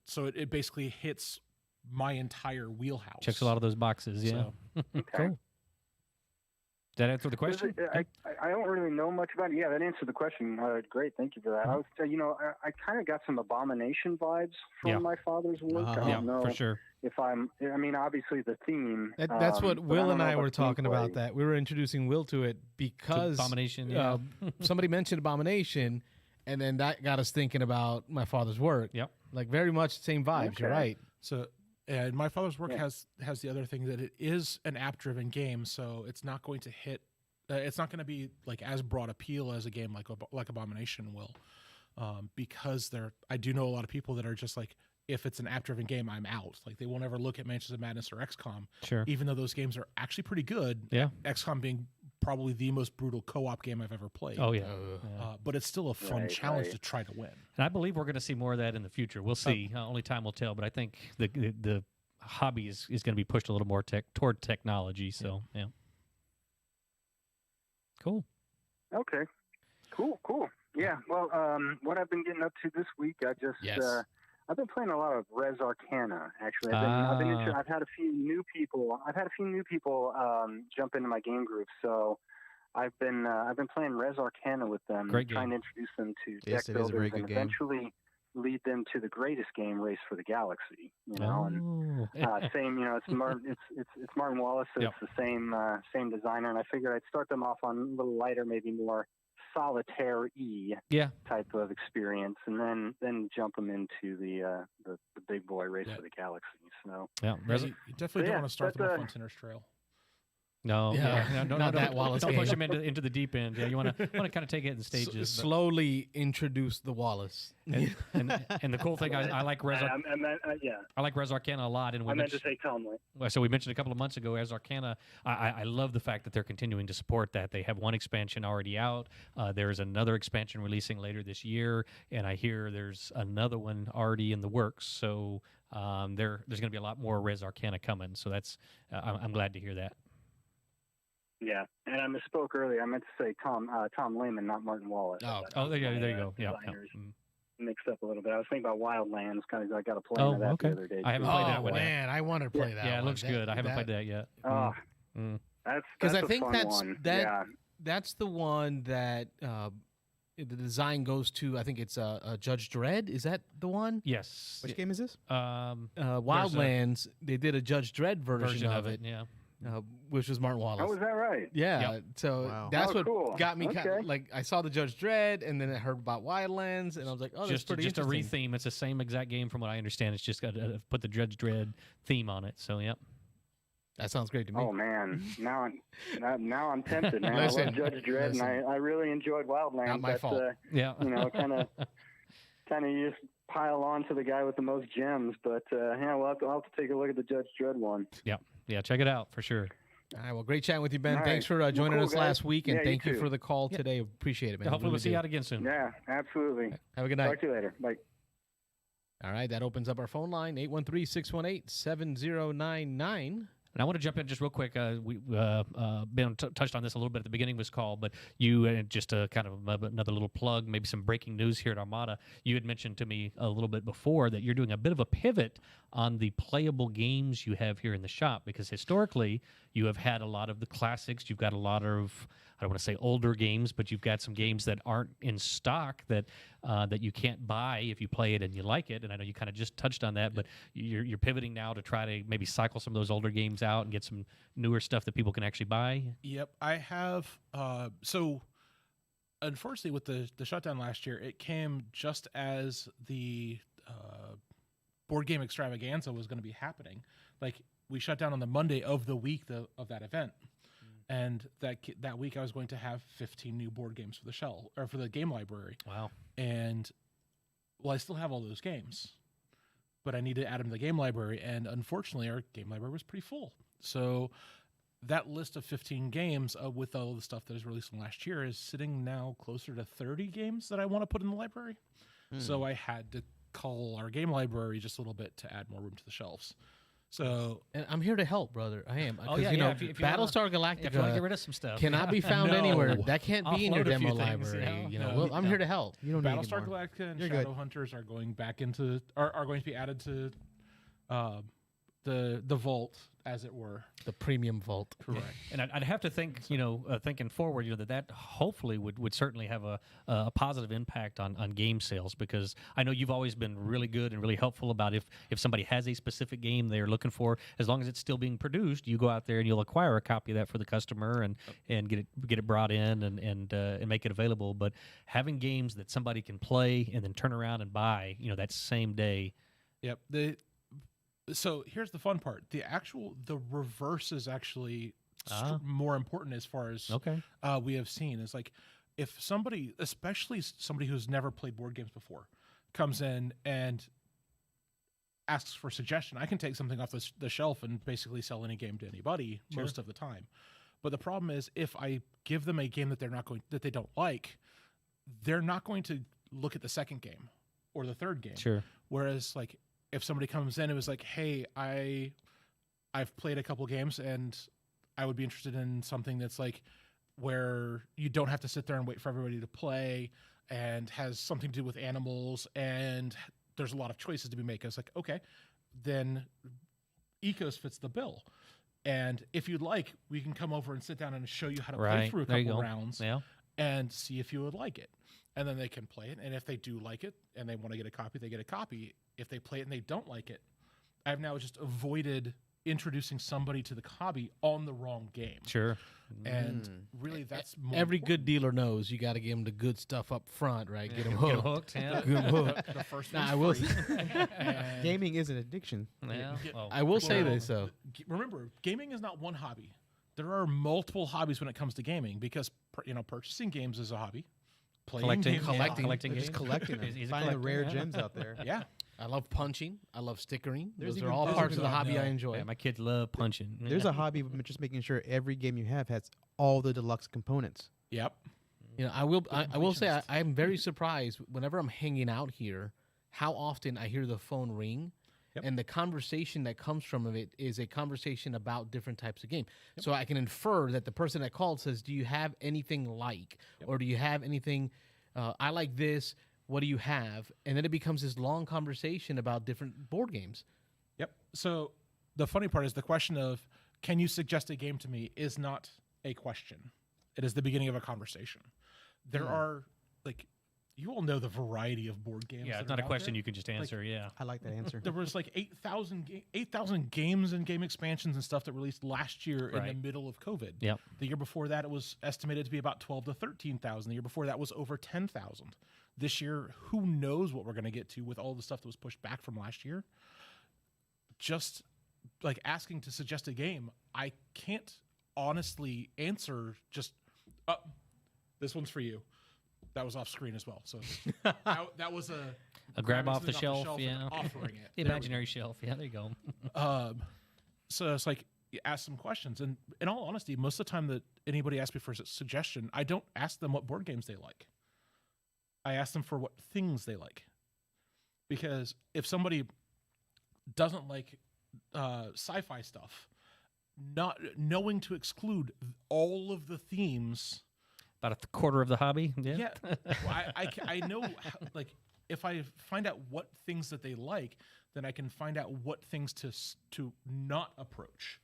so it basically hits my entire wheelhouse. Checks a lot of those boxes. Yeah, So, cool. Did that answer the question? I don't really know much about it. Yeah, that answered the question. Great, thank you for that. I was, I kind of got some Abomination vibes from my father's work. I don't know for sure. If I mean, obviously the theme. That's what Will and I were talking about. That we were introducing Will to it because Abomination. Yeah. Somebody mentioned Abomination, and then that got us thinking about my father's work. Yep. Very much the same vibes. Okay. You're right. So, and my father's work has the other thing that it is an app-driven game, so it's not going to hit. It's not going to be as broad appeal as a game like Abomination will, because I do know a lot of people that are just if it's an app-driven game, I'm out. They won't ever look at Mansions of Madness or XCOM. Sure. Even though those games are actually pretty good. Yeah. XCOM being probably the most brutal co-op game I've ever played. Oh yeah. But it's still a fun challenge to try to win. And I believe we're going to see more of that in the future. We'll see. Only time will tell. But I think the hobby is going to be pushed a little more toward technology. So yeah. Cool. Okay. Cool. Yeah. Well, what I've been getting up to this week, I've been playing a lot of Res Arcana. Actually, I've had a few new people. Jump into my game group. So I've been playing Res Arcana with them, Great trying to introduce them to deck builders and eventually lead them to the greatest game, Race for the Galaxy. And same. It's Martin Wallace. So it's the same designer, and I figured I'd start them off on a little lighter, maybe more solitaire-y type of experience, and then jump them into the big boy Race for the Galaxy. So you definitely don't want to start them off on Tinner's Trail. No, not that Wallace. Don't push them into the deep end. Yeah, you want to kind of take it in stages. Slowly introduce the Wallace. And the cool thing, I like Res. I like Res Arcana a lot. And I meant to say Tomlin. So we mentioned a couple of months ago, Res Arcana. I love the fact that they're continuing to support that. They have one expansion already out. There's another expansion releasing later this year, and I hear there's another one already in the works. So there's going to be a lot more Res Arcana coming. So that's I'm glad to hear that. Yeah, and I misspoke earlier. I meant to say Tom Lehman, not Martin Wallace. There you go. Yeah. Mixed up a little bit. I was thinking about Wildlands. I got to play that the other day. I haven't played that one. Oh man, I want to play that. Yeah, it looks good. I haven't played that yet. That's because I a think fun one. that's the one that the design goes to, I think it's Judge Dredd. Is that the one? Yes. Which game is this? Wildlands. They did a Judge Dredd version of it. Yeah. Which was Martin Wallace. Oh, is that right? Yeah. So Wow. that's Oh, what cool. got me. Okay. Like I saw the Judge Dredd, and then I heard about Wildlands, and I was like, "Oh, that's pretty just a interesting." retheme. It's the same exact game from what I understand. It's just got to put the Judge Dredd theme on it. So, yep. That sounds great to me. Oh man, now I'm tempted, man. Listen, I love Judge Dredd, listen. and I really enjoyed Wildlands. Not my fault. Yeah. Kind of you just pile on to the guy with the most gems. But yeah, I'll have to take a look at the Judge Dredd one. Yeah, check it out for sure. All right. Well, great chatting with you, Ben. All Thanks right. for joining Cool, us guys. last week, and Yeah, you thank you too. for the call today. Appreciate it, man. Hopefully, Really we'll see do. you out again soon. Yeah, absolutely. Have a good night. Talk to you later. Bye. All right. That opens up our phone line, 813-618-7099. And I want to jump in just real quick. Ben touched on this a little bit at the beginning of this call, but you, just kind of another little plug, maybe some breaking news here at Armada. You had mentioned to me a little bit before that you're doing a bit of a pivot on the playable games you have here in the shop, because historically you have had a lot of the classics. You've got a lot of, I don't want to say older games, but you've got some games that aren't in stock that you can't buy if you play it and you like it. And I know you kind of just touched on that, but you're pivoting now to try to maybe cycle some of those older games out and get some newer stuff that people can actually buy. Yep, I have. So, unfortunately, with the shutdown last year, it came just as the board game extravaganza was going to be happening. Like, we shut down on the Monday of the week of that event, and that week I was going to have 15 new board games for the for the game library. Wow. And well, I still have all those games, but I need to add them to the game library, and unfortunately, our game library was pretty full. So that list of 15 games with all the stuff that was released from last year is sitting now closer to 30 games that I want to put in the library. So I had to cull our game library just a little bit to add more room to the shelves. So, And I'm here to help, brother. I am. Oh, 'Cause, yeah, you know, yeah. If you wanna- Battlestar If you want to get Galactica rid of some stuff. cannot be found No. anywhere. That can't I'll be in your float a few demo things, library. you know? Well, I'm here to help. You don't need Battlestar anymore. Galactica and You're good. Shadowhunters are going back into are going to be added to the vault, as it were. The premium vault. Correct. And I'd have to think, thinking forward, that hopefully would certainly have a positive impact on game sales, because I know you've always been really good and really helpful about if somebody has a specific game they're looking for, as long as it's still being produced, you go out there and you'll acquire a copy of that for the customer and get it brought in and make it available. But having games that somebody can play and then turn around and buy, that same day. Yep. So here's the fun part. The reverse is actually more important as far as we have seen. Is like, if somebody, especially somebody who's never played board games before, comes in and asks for suggestion, I can take something off the shelf and basically sell any game to anybody most of the time. But the problem is, if I give them a game that they don't like, they're not going to look at the second game or the third game. Sure. Whereas, like, if somebody comes in and was like, hey, I've played a couple games and I would be interested in something that's like where you don't have to sit there and wait for everybody to play and has something to do with animals and there's a lot of choices to be made. I was like, okay, then Ecos fits the bill. And if you'd like, we can come over and sit down and show you how to play through a couple rounds and see if you would like it. And then they can play it. And if they do like it and they want to get a copy, they get a copy. If they play it and they don't like it, I've now just avoided introducing somebody to the hobby on the wrong game. Sure. And really, that's more Every important. good dealer knows you got to give them the good stuff up front, right? Get them Get 'em hooked. hooked. Yeah. Good hook. The first Nah, one's I will. free. And Gaming is an addiction. Yeah. Yeah. Oh. I will say Well, this though. Remember, gaming is not one hobby. There are multiple hobbies when it comes to gaming, because purchasing games is a hobby. Playing Collecting- games is a hobby. collecting Just games. collecting them. He's a Finding the collector, rare yeah. gems out there. Yeah. I love punching. I love stickering. There's Those are even- all there's parts of even- the hobby I no. enjoy. Yeah, my kids love punching. There's a hobby of just making sure every game you have has all the deluxe components. Yep. You know, I will say I'm very surprised whenever I'm hanging out here how often I hear the phone ring. Yep. And the conversation that comes from it is a conversation about different types of game. So I can infer that the person that called says, do you have anything like, or do you have anything, I like this, what do you have? And then it becomes this long conversation about different board games. Yep. So the funny part is the question of, can you suggest a game to me, is not a question. It is the beginning of a conversation. There are like you all know the variety of board games. Yeah, that it's are not a out question there. you can just answer. Yeah. I like that answer. There was like 8,000 games and game expansions and stuff that released last year in the Right. middle of COVID. Yep. The year before that, it was estimated to be about 12 to 13,000. The year before that was over 10,000. This year, who knows what we're going to get to with all the stuff that was pushed back from last year. Just like asking to suggest a game, I can't honestly answer just, this one's for you. That was off screen as well. So that was A grab off the shelf, yeah. and offering it. The There we imaginary shelf. Yeah, there you go. So it's like you ask some questions, and in all honesty, most of the time that anybody asks me for a suggestion, I don't ask them what board games they like. I ask them for what things they like, because if somebody doesn't like sci-fi stuff, not knowing to exclude all of the themes. About a quarter of the hobby. Yeah. Yeah, well, I know like if I find out what things that they like, then I can find out what things to not approach,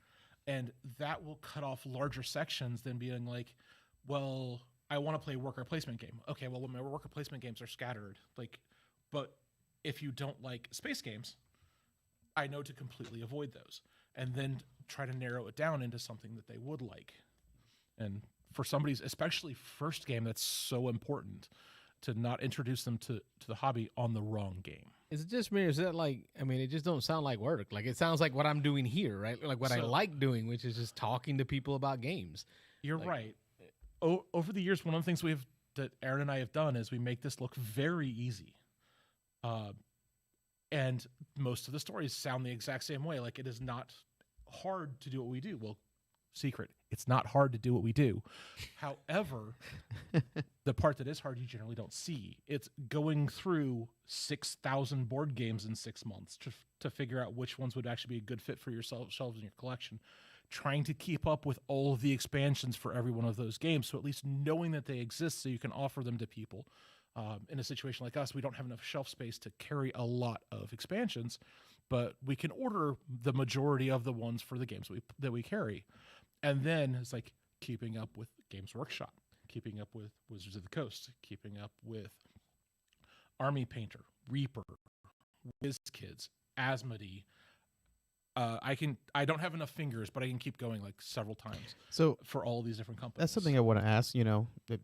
and that will cut off larger sections than being like, well, I want to play a worker placement game. Okay, well, my worker placement games are scattered. Like, but if you don't like space games, I know to completely avoid those, and then try to narrow it down into something that they would like. And for somebody's especially first game, that's so important to not introduce them to the hobby on the wrong game. Is it just me, or is that like, I mean, it just don't sound like work. Like, it sounds like what I'm doing here, right? Like what I like doing, which is just talking to people about games. You're Like- right. Over the years, one of the things that Aaron and I have done is we make this look very easy. And most of the stories sound the exact same way. Like, it is not hard to do what we do. Well, secret, it's not hard to do what we do. However, the part that is hard, you generally don't see. It's going through 6,000 board games in 6 months to figure out which ones would actually be a good fit for your shelves in your collection. Trying to keep up with all of the expansions for every one of those games. So at least knowing that they exist so you can offer them to people. In a situation like us, we don't have enough shelf space to carry a lot of expansions, but we can order the majority of the ones for the games that we carry. And then it's like keeping up with Games Workshop, keeping up with Wizards of the Coast, keeping up with Army Painter, Reaper, WizKids, Asmodee. I don't have enough fingers, but I can keep going like several times. So for all these different companies. that's something I want to ask. You know, that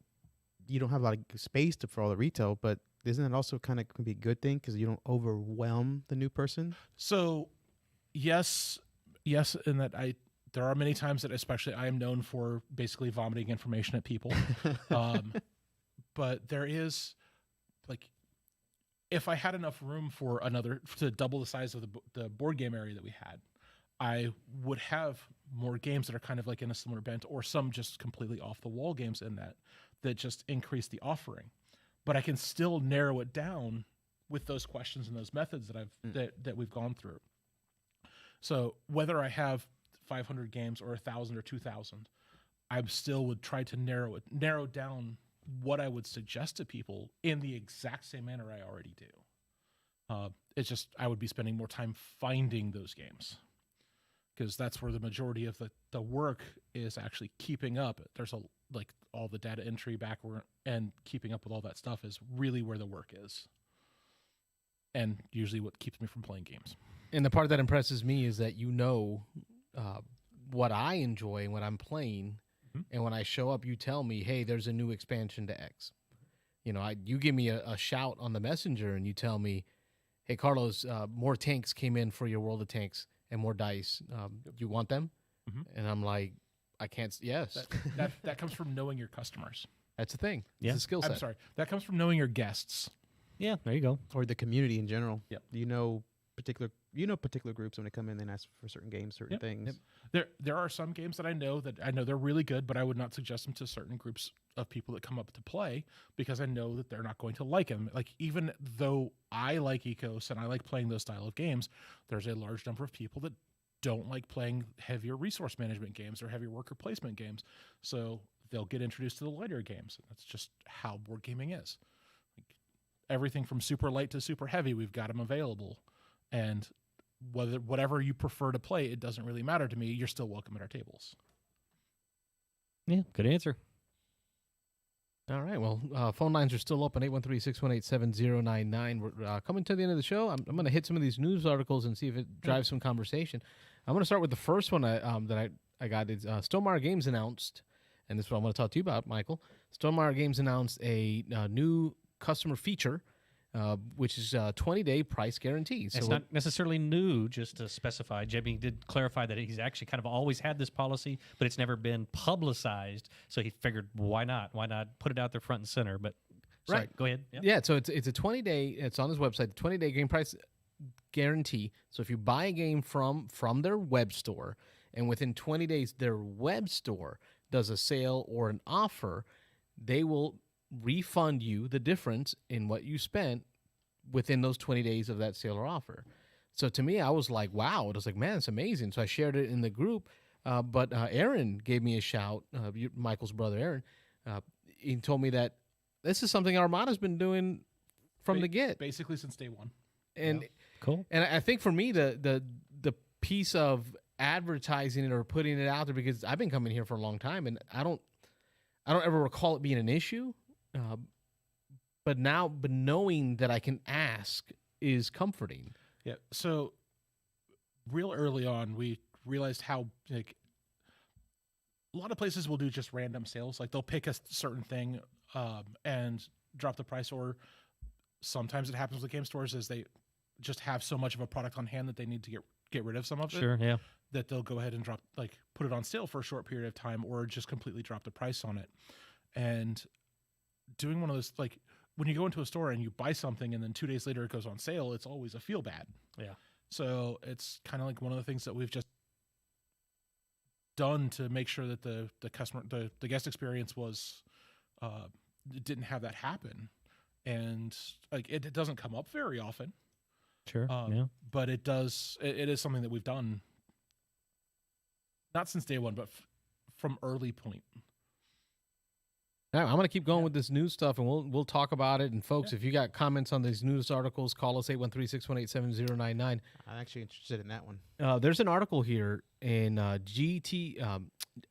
you don't have a lot of space for all the retail, but isn't it also kind of can be a good thing because you don't overwhelm the new person? So, yes, in that there are many times that especially I am known for basically vomiting information at people. But there is like, if I had enough room for to double the size of the board game area that we had, I would have more games that are kind of like in a similar bent, or some just completely off the wall games in that just increase the offering. But I can still narrow it down with those questions and those methods that we've gone through. So whether I have 500 games or 1,000 or 2,000, I still would try to narrow down what I would suggest to people in the exact same manner I already do. It's just I would be spending more time finding those games, because that's where the majority of the work is actually keeping up. There's all the data entry backward and keeping up with all that stuff is really where the work is, and usually what keeps me from playing games. And the part that impresses me is that what I enjoy when I'm playing, and when I show up, you tell me, hey, there's a new expansion to X. You know, you give me a shout on the messenger, and you tell me, hey, Carlos, more tanks came in for your World of Tanks and more dice. You want them? And I'm like, I can't. Yes. That comes from knowing your customers. That's the thing. Yeah. It's a skill set. I'm sorry. That comes from knowing your guests. Yeah, there you go. Or the community in general. Yep. You know particular groups when they come in and ask for certain games, certain things. There are some games that I know they're really good, but I would not suggest them to certain groups of people that come up to play, because I know that they're not going to like them. Like, even though I like Ecos and I like playing those style of games, there's a large number of people that don't like playing heavier resource management games or heavier worker placement games. So they'll get introduced to the lighter games. That's just how board gaming is. Like, everything from super light to super heavy, we've got them available. And whatever you prefer to play, it doesn't really matter to me. You're still welcome at our tables. Yeah, good answer. All right. Well, phone lines are still open, 813-618-7099. We're coming to the end of the show. I'm going to hit some of these news articles and see if it drives some conversation. I'm going to start with the first one that I got. Is Stormlight Games announced, and this is what I want to talk to you about, Michael. Stormlight Games announced a new customer feature, which is a 20-day price guarantee. So it's not necessarily new, just to specify. Jimmy did clarify that he's actually kind of always had this policy, but it's never been publicized. So he figured, why not? Why not put it out there front and center? But sorry, Right. Go ahead. Yeah, so it's a 20-day. It's on his website, 20-day game price guarantee. So if you buy a game from their web store, and within 20 days their web store does a sale or an offer, they will refund you the difference in what you spent within those 20 days of that sale or offer. So to me, I was like, wow. It was like, man, it's amazing. So I shared it in the group. But Aaron gave me a shout, Michael's brother, Aaron. He told me that this is something Armada's been doing from the get. Basically since day one. And Cool. And I think for me, the piece of advertising it or putting it out there, because I've been coming here for a long time, and I don't ever recall it being an issue. But knowing that I can ask is comforting. Yeah. So real early on, we realized how like a lot of places will do just random sales. Like they'll pick a certain thing and drop the price, or sometimes it happens with game stores is they just have so much of a product on hand that they need to get rid of some of it. Sure, yeah. That they'll go ahead and put it on sale for a short period of time, or just completely drop the price on it. And doing one of those, like when you go into a store and you buy something and then 2 days later it goes on sale, it's always a feel bad. Yeah. So it's kind of like one of the things that we've just done to make sure that the customer, the guest experience was, didn't have that happen. And like, it doesn't come up very often. Sure. But it does, it is something that we've done not since day one, but from early point. All right, I'm going to keep going with this news stuff, and we'll talk about it. And folks, if you got comments on these news articles, call us 813-618-7099. I'm actually interested in that one. There's an article here in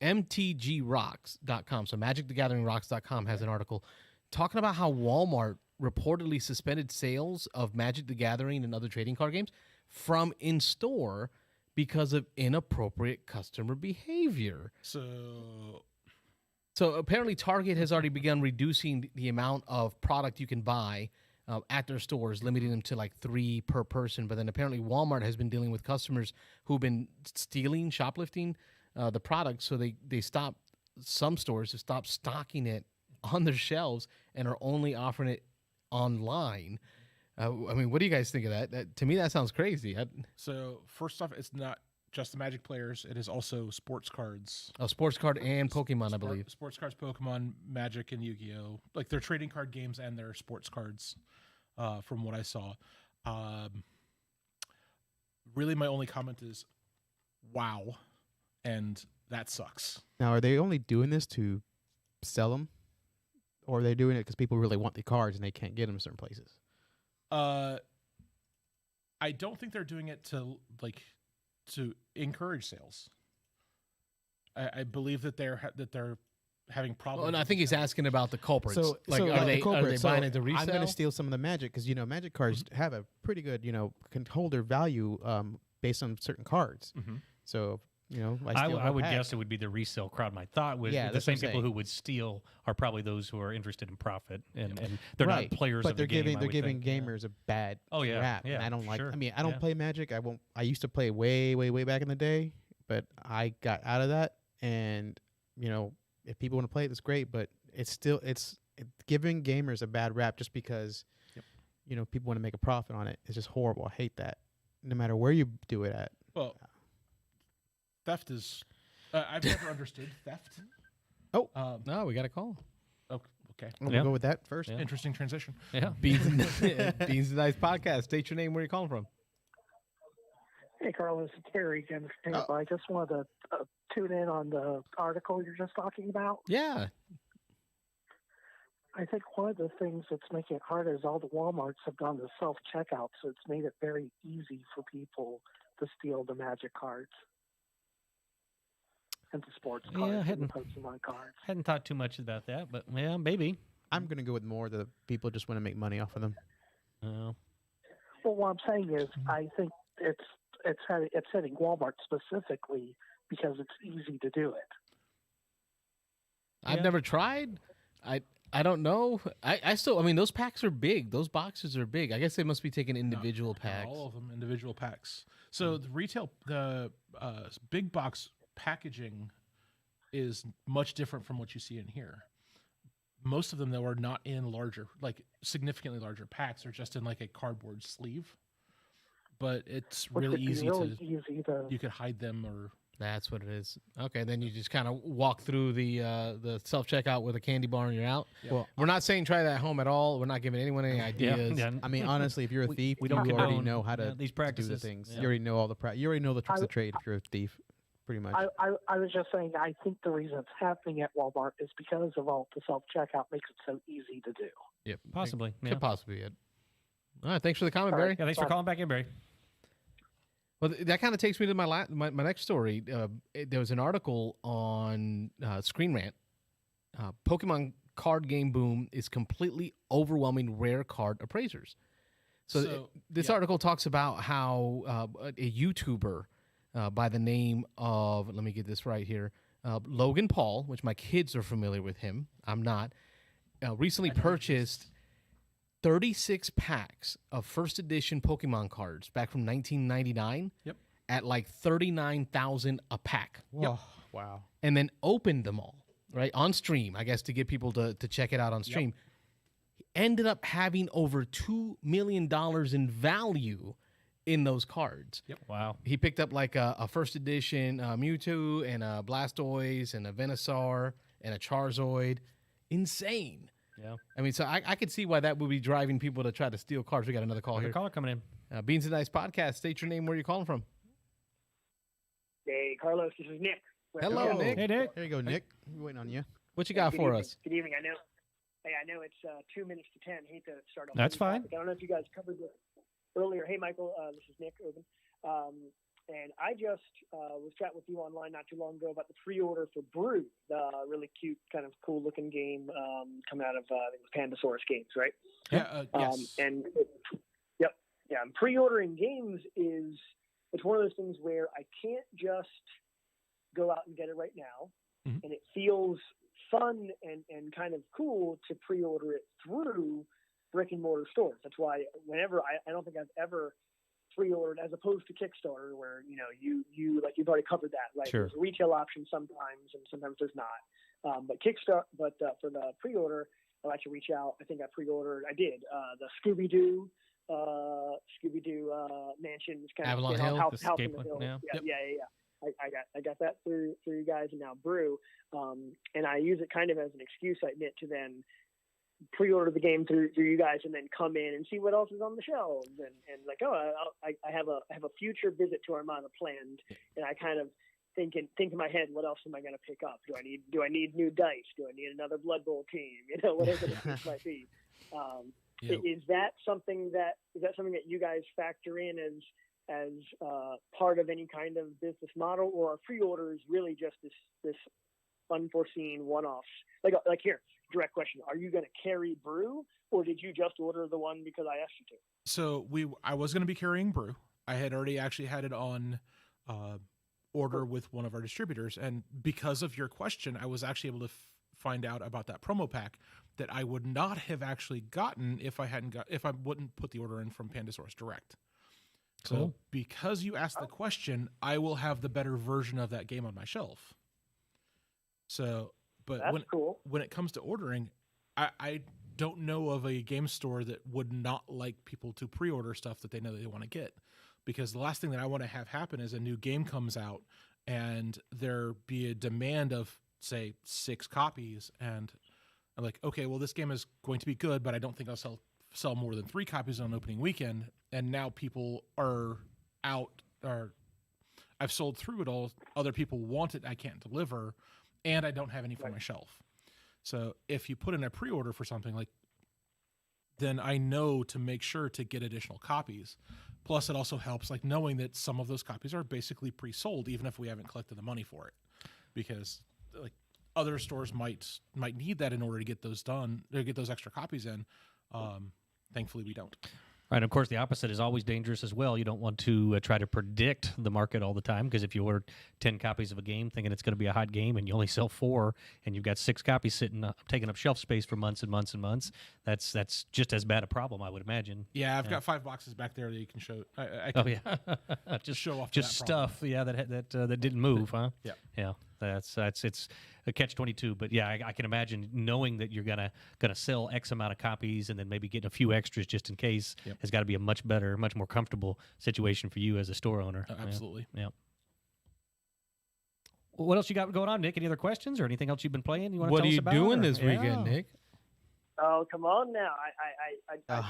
MTGRocks.com. So MagicTheGatheringRocks.com has an article talking about how Walmart reportedly suspended sales of Magic the Gathering and other trading card games from in-store because of inappropriate customer behavior. So apparently Target has already begun reducing the amount of product you can buy at their stores, limiting them to like 3 per person. But then apparently Walmart has been dealing with customers who've been stealing, shoplifting the product. So they stopped, some stores have stopped stocking it on their shelves and are only offering it online. I mean, what do you guys think of that? To me, that sounds crazy. So first off, it's not just the Magic players. It is also sports cards. Oh, sports card and Pokemon, I believe. Sports cards, Pokemon, Magic, and Yu-Gi-Oh! Like their trading card games and their sports cards, from what I saw. Really, my only comment is, wow, and that sucks. Now, are they only doing this to sell them? Or are they doing it because people really want the cards and they can't get them in certain places? I don't think they're doing it to encourage sales. I believe that they're having problems. Well, and I think he's asking about the culprits. Are they culprits. buying it to resell? I'm going to steal some of the Magic because Magic cards have a pretty good can hold their value based on certain cards. Mm-hmm. So I would guess it would be the resale crowd. My thought was the same people who would steal are probably those who are interested in profit, and they're not players of the game. They're giving gamers a bad rap. Yeah, and I don't like. sure. I mean, I don't play Magic. I used to play way back in the day, but I got out of that. And if people want to play it, that's great. But it's giving gamers a bad rap just because people want to make a profit on it. It's just horrible. I hate that. No matter where you do it at. Well. Theft is, I've never understood theft. Oh, no, we got a call. Oh, okay. We'll go with that first. Yeah. Interesting transition. Yeah. Beans and Dice podcast. State your name. Where are you calling from? Hey, Carlos, it's Terry again from Tampa. I just wanted to tune in on the article you're just talking about. Yeah. I think one of the things that's making it hard is all the Walmarts have gone to self-checkout, so it's made it very easy for people to steal the Magic cards. and the sports Yeah, cards and the hadn't- Pokemon cards. Hadn't thought too much about that, but yeah, maybe. I'm gonna go with more that people just want to make money off of them. Uh, Well, what I'm saying is, I think it's hitting Walmart specifically because it's easy to do it. I've Yeah. never tried. I don't know. I still. I mean, those packs are big. Those boxes are big. I guess they must be taking individual packs. All of them individual packs. So the big box packaging is much different from what you see in here. Most of them, though, are not in larger, like significantly larger packs. They're just in like a cardboard sleeve. But it's Which really would be easy really to. easy to. You could hide them or. That's what it is. Okay, then you just kind of walk through the self checkout with a candy bar and you're out. Yeah. Well, We're not saying try that at home at all. We're not giving anyone any ideas. I mean, honestly, if you're a thief, we you don't already condone, know how to, these to do practices. the things. Yeah. You already know all the you already know the tricks I- of trade if you're a thief, pretty much. I was just saying, I think the reason it's happening at Walmart is because of all the self checkout makes it so easy to do. Yep, Possibly. Could Yeah. possibly be it. All right, thanks for the comment, All Barry. right. Yeah, thanks for calling back in, Barry. Well, that kind of takes me to my next story. There was an article on Screen Rant. Pokemon card game boom is completely overwhelming rare card appraisers. So this yeah. article talks about how a YouTuber by the name of, let me get this right here, Logan Paul, which my kids are familiar with him. I'm not. Recently purchased 36 packs of first edition Pokemon cards back from 1999. Yep. At like $39,000 a pack, Whoa. Wow. and then opened them all right on stream. I guess to get people to check it out on stream. He ended up having over $2 million in value in those cards. Wow. He picked up like a first edition Mewtwo and a Blastoise and a Venusaur and a Charizard. Insane. Yeah. I mean, so I could see why that would be driving people to try to steal cards. We got another call Another here. caller coming in. Beans and Dice Podcast. State your name, where you're calling from. Hey, Carlos, this is Nick. Hello, Yeah. Nick. Hey, Nick. Here you go, Nick. We're waiting on you. What you got Good for evening. us? Good evening. I know it's 2 minutes to 10. Hate to start off. That's with a fine. topic. I don't know if you guys covered this earlier. Hey, Michael, this is Nick Oben. And I just was chatting with you online not too long ago about the pre-order for Brew, the really cute, kind of cool-looking game coming out of I think it was Pandasaurus Games, right? Yeah. Yes. And pre-ordering games it's one of those things where I can't just go out and get it right now, Mhm. and it feels fun and kind of cool to pre-order it through brick and mortar stores. That's why whenever I don't think I've ever pre-ordered as opposed to Kickstarter, where you like you've already covered that, right? Sure. There's a retail option sometimes, and sometimes there's not. But Kickstarter, for the pre-order, I'll actually reach out. I think I did the Scooby-Doo mansions kind Avalon of Hill, house the in escape the one, hill. yeah. Yeah. I got that through you guys, and now Brew, and I use it kind of as an excuse, I admit, to then pre-order the game through you guys, and then come in and see what else is on the shelves, and like, I have a future visit to Armada planned, and I kind of think in my head, what else am I going to pick up? Do I need new dice? Do I need another Blood Bowl team? Whatever the case might be. Yeah. Is that something that you guys factor in as part of any kind of business model, or are pre-orders really just this unforeseen one-offs? Like here, direct question: are you going to carry Brew, or did you just order the one because I asked you to? So I was going to be carrying Brew. I had already actually had it on order with one of our distributors, and because of your question, I was actually able to find out about that promo pack that I would not have actually gotten if I wouldn't put the order in from Pandasaurus Direct. So Cool. because you asked the question, I will have the better version of that game on my shelf. So, but That's cool. when it comes to ordering, I don't know of a game store that would not like people to pre-order stuff that they know they want to get, because the last thing that I want to have happen is a new game comes out and there be a demand of, say, 6 copies, and I'm like, okay, well, this game is going to be good, but I don't think I'll sell more than 3 copies on opening weekend, and now people are out, or I've sold through it all, other people want it, I can't deliver, and I don't have any for my shelf. So if you put in a pre-order for something, like, then I know to make sure to get additional copies. Plus, it also helps, like, knowing that some of those copies are basically pre-sold, even if we haven't collected the money for it. because like other stores might need that in order to get those done, or get those extra copies in. Thankfully, we don't. Right. Of course, the opposite is always dangerous as well. You don't want to try to predict the market all the time, because if you order 10 copies of a game thinking it's going to be a hot game and you only sell 4 and you've got 6 copies sitting taking up shelf space for months and months and months, that's just as bad a problem, I would imagine. Yeah, I've got 5 boxes back there that you can show. I Oh can yeah, just show off just that problem. stuff. Yeah, that didn't move, huh? Yeah. Yeah. It's a catch-22, but yeah, I can imagine knowing that you're gonna sell X amount of copies and then maybe getting a few extras just in case has got to be a much better, much more comfortable situation for you as a store owner. Absolutely. Yeah. Well, what else you got going on, Nick? Any other questions or anything else you've been playing? You want to What tell are us you about, doing or- this weekend, Yeah. Nick? Oh, come on now! I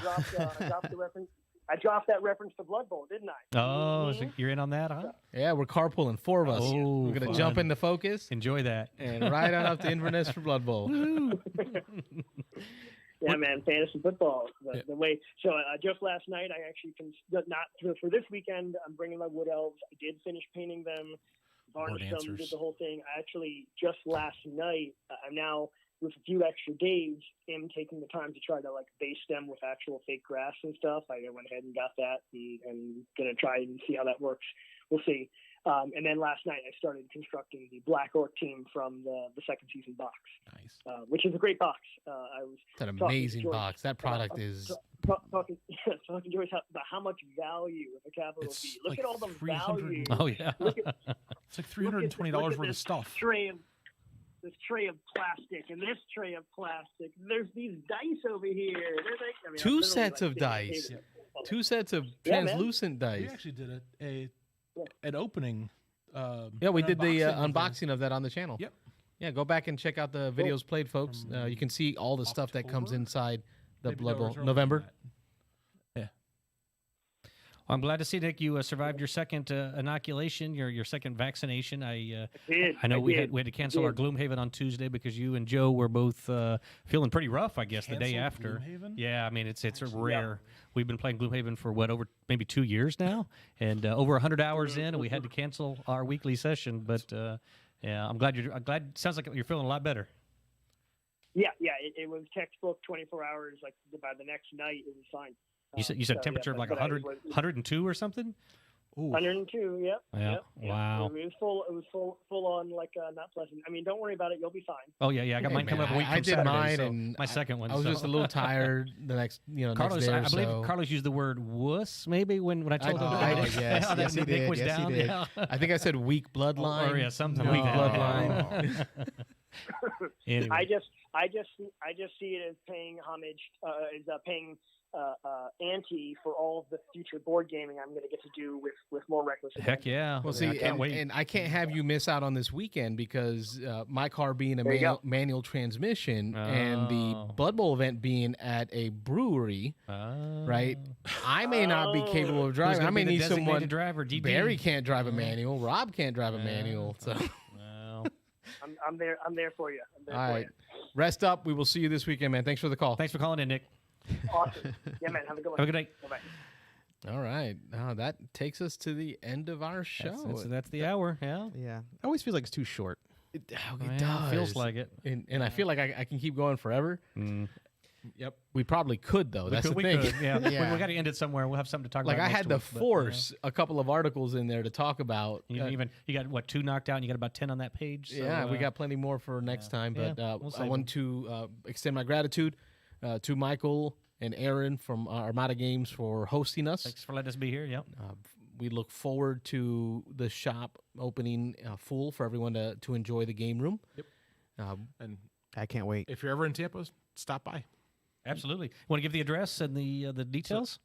dropped the reference. I dropped that reference to Blood Bowl, didn't I? Oh, Mhm. so you're in on that, huh? Yeah, we're carpooling, 4 of us. Oh, We're gonna fun. jump into Focus Enjoy that. and ride on up to Inverness for Blood Bowl. Yeah, man, fantasy football. Yeah. The way. So just last night, I actually not for this weekend. I'm bringing my wood elves. I did finish painting them, varnished them, dancers. did the whole thing. I actually just last night. I'm now with a few extra days. Am taking the time to try to like base them with actual fake grass and stuff. I went ahead and got that, and gonna try and see how that works. We'll see. And then last night I started constructing the Black Orc team from the second season box, Nice. which is a great box. I was It's an talking to amazing Joyce, box. That product is. talking to Joyce about how much value with a capital It's V. Look like at all the 300 value. Oh yeah. Look at It's like $320 look at worth of this stuff. this tray of plastic and this tray of plastic. There's these dice over here. There's like, I mean, 2 I'm literally, sets like, of sitting at the dice. table. 2 sets of Yeah, man. translucent We dice. actually did an opening. Yeah, we an did the of unboxing of that on the channel. Yep. Yeah, go back and check out the videos played, folks. You can see all the stuff that comes October? inside the Maybe Blood no, Bowl. it's earlier November. than that. Yeah. Well, I'm glad to see, Nick, you survived your second inoculation, your second vaccination. I know we had to cancel our Gloomhaven on Tuesday because you and Joe were both feeling pretty rough, I guess, the day Canceled after. Gloomhaven? Yeah, I mean, it's rare. We've been playing Gloomhaven for over maybe 2 years now, and over 100 hours in, and we had to cancel our weekly session. But yeah, I'm glad. Sounds like you're feeling a lot better. Yeah. It was textbook 24 hours. Like by the next night, it was fine. You said So, temperature of like but 100, 102 or something. Ooh. 102. Yep. Yeah. Yep. Wow. It was full on, like not pleasant. I mean, don't worry about it. You'll be fine. Oh yeah. I got Hey, mine coming man, up a week I from did Saturday, mine, so and my second one. I was so. just a little tired the next, Carlos, next day or I believe so. Carlos used the word wuss maybe when I told him I that. did, yes. how that Yes, he Nick did. was Yes, he down. did. Yeah. I think I said weak bloodline. Or yeah, something Weak like that. bloodline. Anyway. I just see it as paying homage, paying ante for all of the future board gaming I'm going to get to do with more reckless. Heck yeah. Well, I see, can't wait. and I can't have you miss out on this weekend because my car being a There you go. manual transmission and the Oh. Blood Bowl event being at a brewery, right? I may not be capable of Who's driving. gonna I may be the need designated someone. driver, DD? Barry can't drive a manual. Rob can't drive a manual. So, Well, I'm there for you. I'm there all for right, rest up. We will see you this weekend, man. Thanks for the call. thanks for calling in, Nick. you. Awesome. Yeah, man. Have a good one. Have a good day. Bye-bye. All right, now that takes us to the end of our show. That's the hour. Yeah. Yeah. It always feels like it's too short. It Yeah, does. feels like it. And I feel like I can keep going forever. Yep. We probably could though. That's the we thing. could, yeah. Yeah. We got to end it somewhere. We'll have something to talk Like about. I next had to week, but, force a couple of articles in there to talk about. you got what, 2 knocked out, and you got about 10 on that page. So, Yeah, we got plenty more for next time. But we'll I save want to extend my gratitude to Michael and Aaron from Armada Games for hosting us. Thanks for letting us be here. Yep. We look forward to the shop opening full for everyone to enjoy the game room. Yep. And I can't wait. if you're ever in Tampa, stop by. Absolutely. Want to give the address and the details?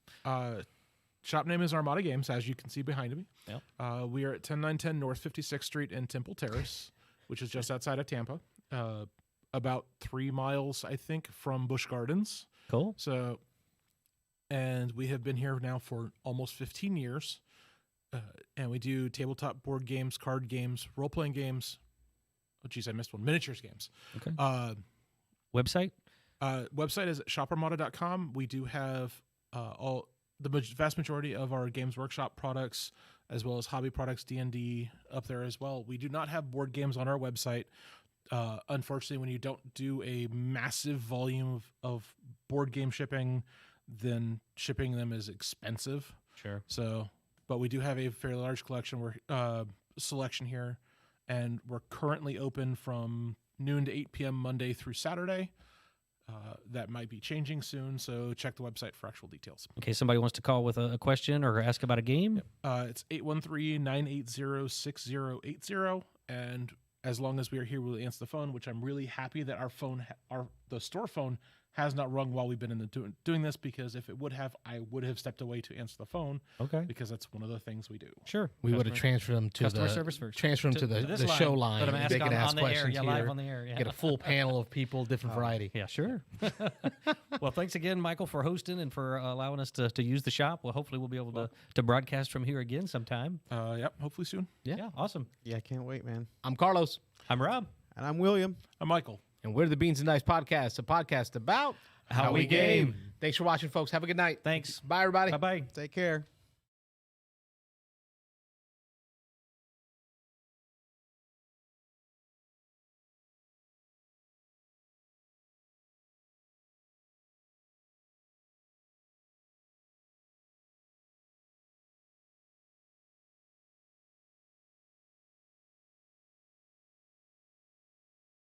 Shop name is Armada Games, as you can see behind me. Yep. We are at 10910 North 56th Street in Temple Terrace, which is just outside of Tampa, about 3 miles, I think, from Busch Gardens. Cool. So, and we have been here now for almost 15 years, and we do tabletop board games, card games, role-playing games. Oh, geez, I missed one. Miniatures games. Okay. Website is shoparmada.com. We do have all the vast majority of our Games Workshop products as well as hobby products, D&D up there as well. We do not have board games on our website. Unfortunately, when you don't do a massive volume of board game shipping, then shipping them is expensive. Sure. So, but we do have a fairly large collection, selection here, and we're currently open from noon to 8 p.m. Monday through Saturday. That might be changing soon, so check the website for actual details. In case somebody wants to call with a question or ask about a game. It's 813-980-6080, and as long as we are here, we'll answer the phone, which I'm really happy that the store phone has not rung while we've been in the doing this, because if it would have, I would have stepped away to answer the phone. Okay. Because that's one of the things we do. Sure. We would have transferred them to customer the service first. Transfer them to this the show line. Let them ask They can ask on the air. questions Yeah, here. live on the air. Yeah. Get a full panel of people, different variety. Yeah, sure. Well, thanks again, Michael, for hosting and for allowing us to use the shop. Well, hopefully we'll be able to broadcast from here again sometime. Yep, hopefully soon. Yeah, awesome. Yeah, I can't wait, man. I'm Carlos. I'm Rob. And I'm William. I'm Michael. And we're the Beans and Dice Podcast, a podcast about How we game. Thanks for watching, folks. Have a good night. Thanks. Bye, everybody. Bye-bye. Take care.